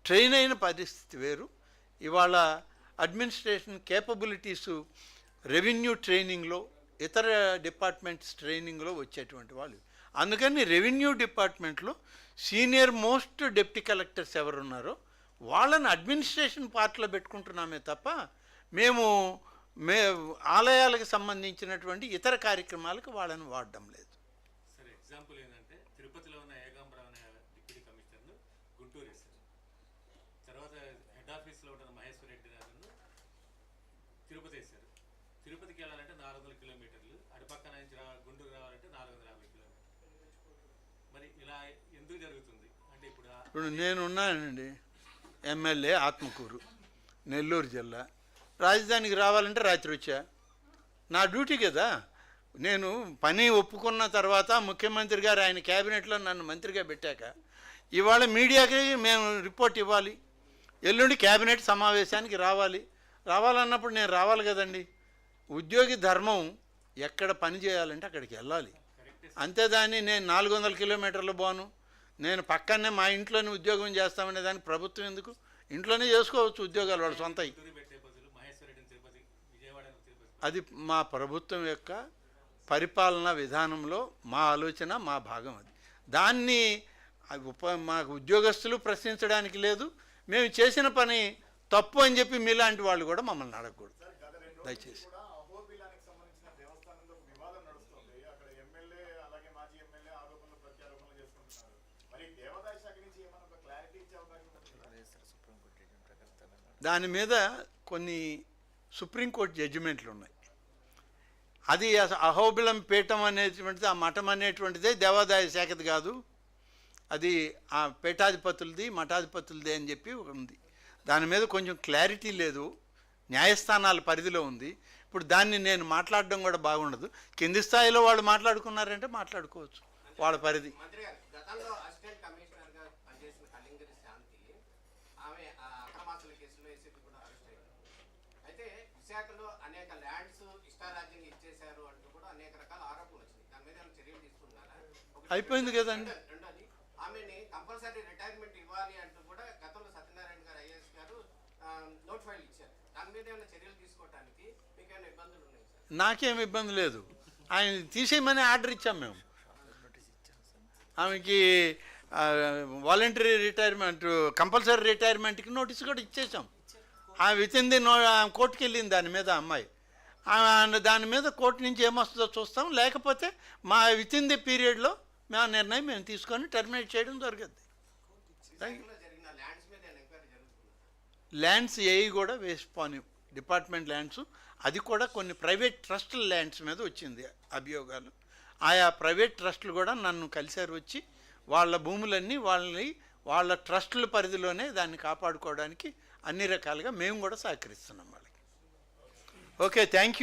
ట్రైన్ అయిన పరిస్థితి వేరు. ఇవాళ అడ్మినిస్ట్రేషన్ కేపబిలిటీసు రెవెన్యూ ట్రైనింగ్లో, ఇతర డిపార్ట్మెంట్స్ ట్రైనింగ్లో వచ్చేటువంటి వాళ్ళు. అందుకని రెవెన్యూ డిపార్ట్మెంట్లో సీనియర్ మోస్ట్ డిప్యూటీ కలెక్టర్స్ ఎవరున్నారో వాళ్ళని అడ్మినిస్ట్రేషన్ పార్ట్లో పెట్టుకుంటున్నామే తప్ప మేము ఆలయాలకు సంబంధించినటువంటి ఇతర కార్యక్రమాలకు వాళ్ళని వాడడం లేదు. సార్, ఎగ్జాంపుల్ ఏంటంటే తిరుపతిలో ఉన్న ఏకాంబరం అనే డిప్యూటీ కమిషనర్ను గుంటూరు వేశారు. తర్వాత హెడ్ ఆఫీస్లో ఉన్న మహేశ్వర రెడ్డి గారిను తిరుపతి వేశారు. తిరుపతికి వెళ్ళాలంటే 400 కిలోమీటర్లు, అటుపక్కన నుంచి గుంటూరు రావాలంటే 450 కిలోమీటర్లు. మరి ఇలా ఎందుకు జరుగుతుంది అంటే ఇప్పుడు నేనున్నానండి, ఎమ్మెల్యే ఆత్మకూరు, నెల్లూరు జిల్లా. రాజధానికి రావాలంటే రాత్రి వచ్చా, నా డ్యూటీ కదా. నేను పని ఒప్పుకున్న తర్వాత ముఖ్యమంత్రి గారు ఆయన క్యాబినెట్లో నన్ను మంత్రిగా పెట్టాక ఇవాళ మీడియాకి మేము రిపోర్ట్ ఇవ్వాలి, ఎల్లుండి క్యాబినెట్ సమావేశానికి రావాలన్నప్పుడు నేను రావాలి కదండి. ఉద్యోగి ధర్మం ఎక్కడ పని చేయాలంటే అక్కడికి వెళ్ళాలి. అంతేదాన్ని నేను 400 కిలోమీటర్లు పోను, నేను పక్కనే మా ఇంట్లోనే ఉద్యోగం చేస్తామనే దానికి ప్రభుత్వం ఎందుకు? ఇంట్లోనే చేసుకోవచ్చు ఉద్యోగాలు వాడు సొంతయి. అది మా ప్రభుత్వం యొక్క పరిపాలనా విధానంలో మా ఆలోచన, మా భాగం. అది దాన్ని మాకు ఉద్యోగస్తులు ప్రశ్నించడానికి లేదు. మేము చేసిన పని తప్పు అని చెప్పి మీలాంటి వాళ్ళు కూడా మమ్మల్ని అడగకూడదు దయచేసి. దాని మీద కొన్ని సుప్రీంకోర్టు జడ్జిమెంట్లు ఉన్నాయి. అది అహోబిలం పీఠం అనేటువంటిది, ఆ మఠం అనేటువంటిదే దేవాదాయ శాఖది కాదు, అది ఆ పీఠాధిపతులది మఠాధిపతులది అని చెప్పి ఉంది. దాని మీద కొంచెం క్లారిటీ లేదు, న్యాయస్థానాల పరిధిలో ఉంది. ఇప్పుడు దాన్ని నేను మాట్లాడడం కూడా బాగుండదు. కింది స్థాయిలో వాళ్ళు మాట్లాడుకున్నారంటే మాట్లాడుకోవచ్చు, వాళ్ళ పరిధి. అయిపోయింది కదండి. నాకేం ఇబ్బంది లేదు, ఆయన తీసేయమని ఆర్డర్ ఇచ్చాం మేము. ఆమెకి వాలంటరీ రిటైర్మెంట్, కంపల్సరీ రిటైర్మెంట్కి నోటీస్ కూడా ఇచ్చేసాం. ఆమె వితిన్ ది కోర్టుకి వెళ్ళింది దాని మీద అమ్మాయి. దాని మీద కోర్టు నుంచి ఏమొస్తుందో చూస్తాం, లేకపోతే మా వితిన్ ది పీరియడ్లో మేము నిర్ణయం మేము తీసుకొని టర్మినేట్ చేయడం జరుగుద్ది. ల్యాండ్స్ ఏవి కూడా వేసిపోని డిపార్ట్మెంట్ ల్యాండ్స్, అది కూడా కొన్ని ప్రైవేట్ ట్రస్టుల ల్యాండ్స్ మీద వచ్చింది అభియోగాలు. ఆయా ప్రైవేట్ ట్రస్టులు కూడా నన్ను కలిసారు, వచ్చి వాళ్ళ భూములన్నీ వాళ్ళ ట్రస్టుల పరిధిలోనే దాన్ని కాపాడుకోవడానికి అన్ని రకాలుగా మేము కూడా సహకరిస్తున్నాం వాళ్ళకి. Okay, thank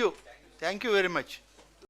you very much.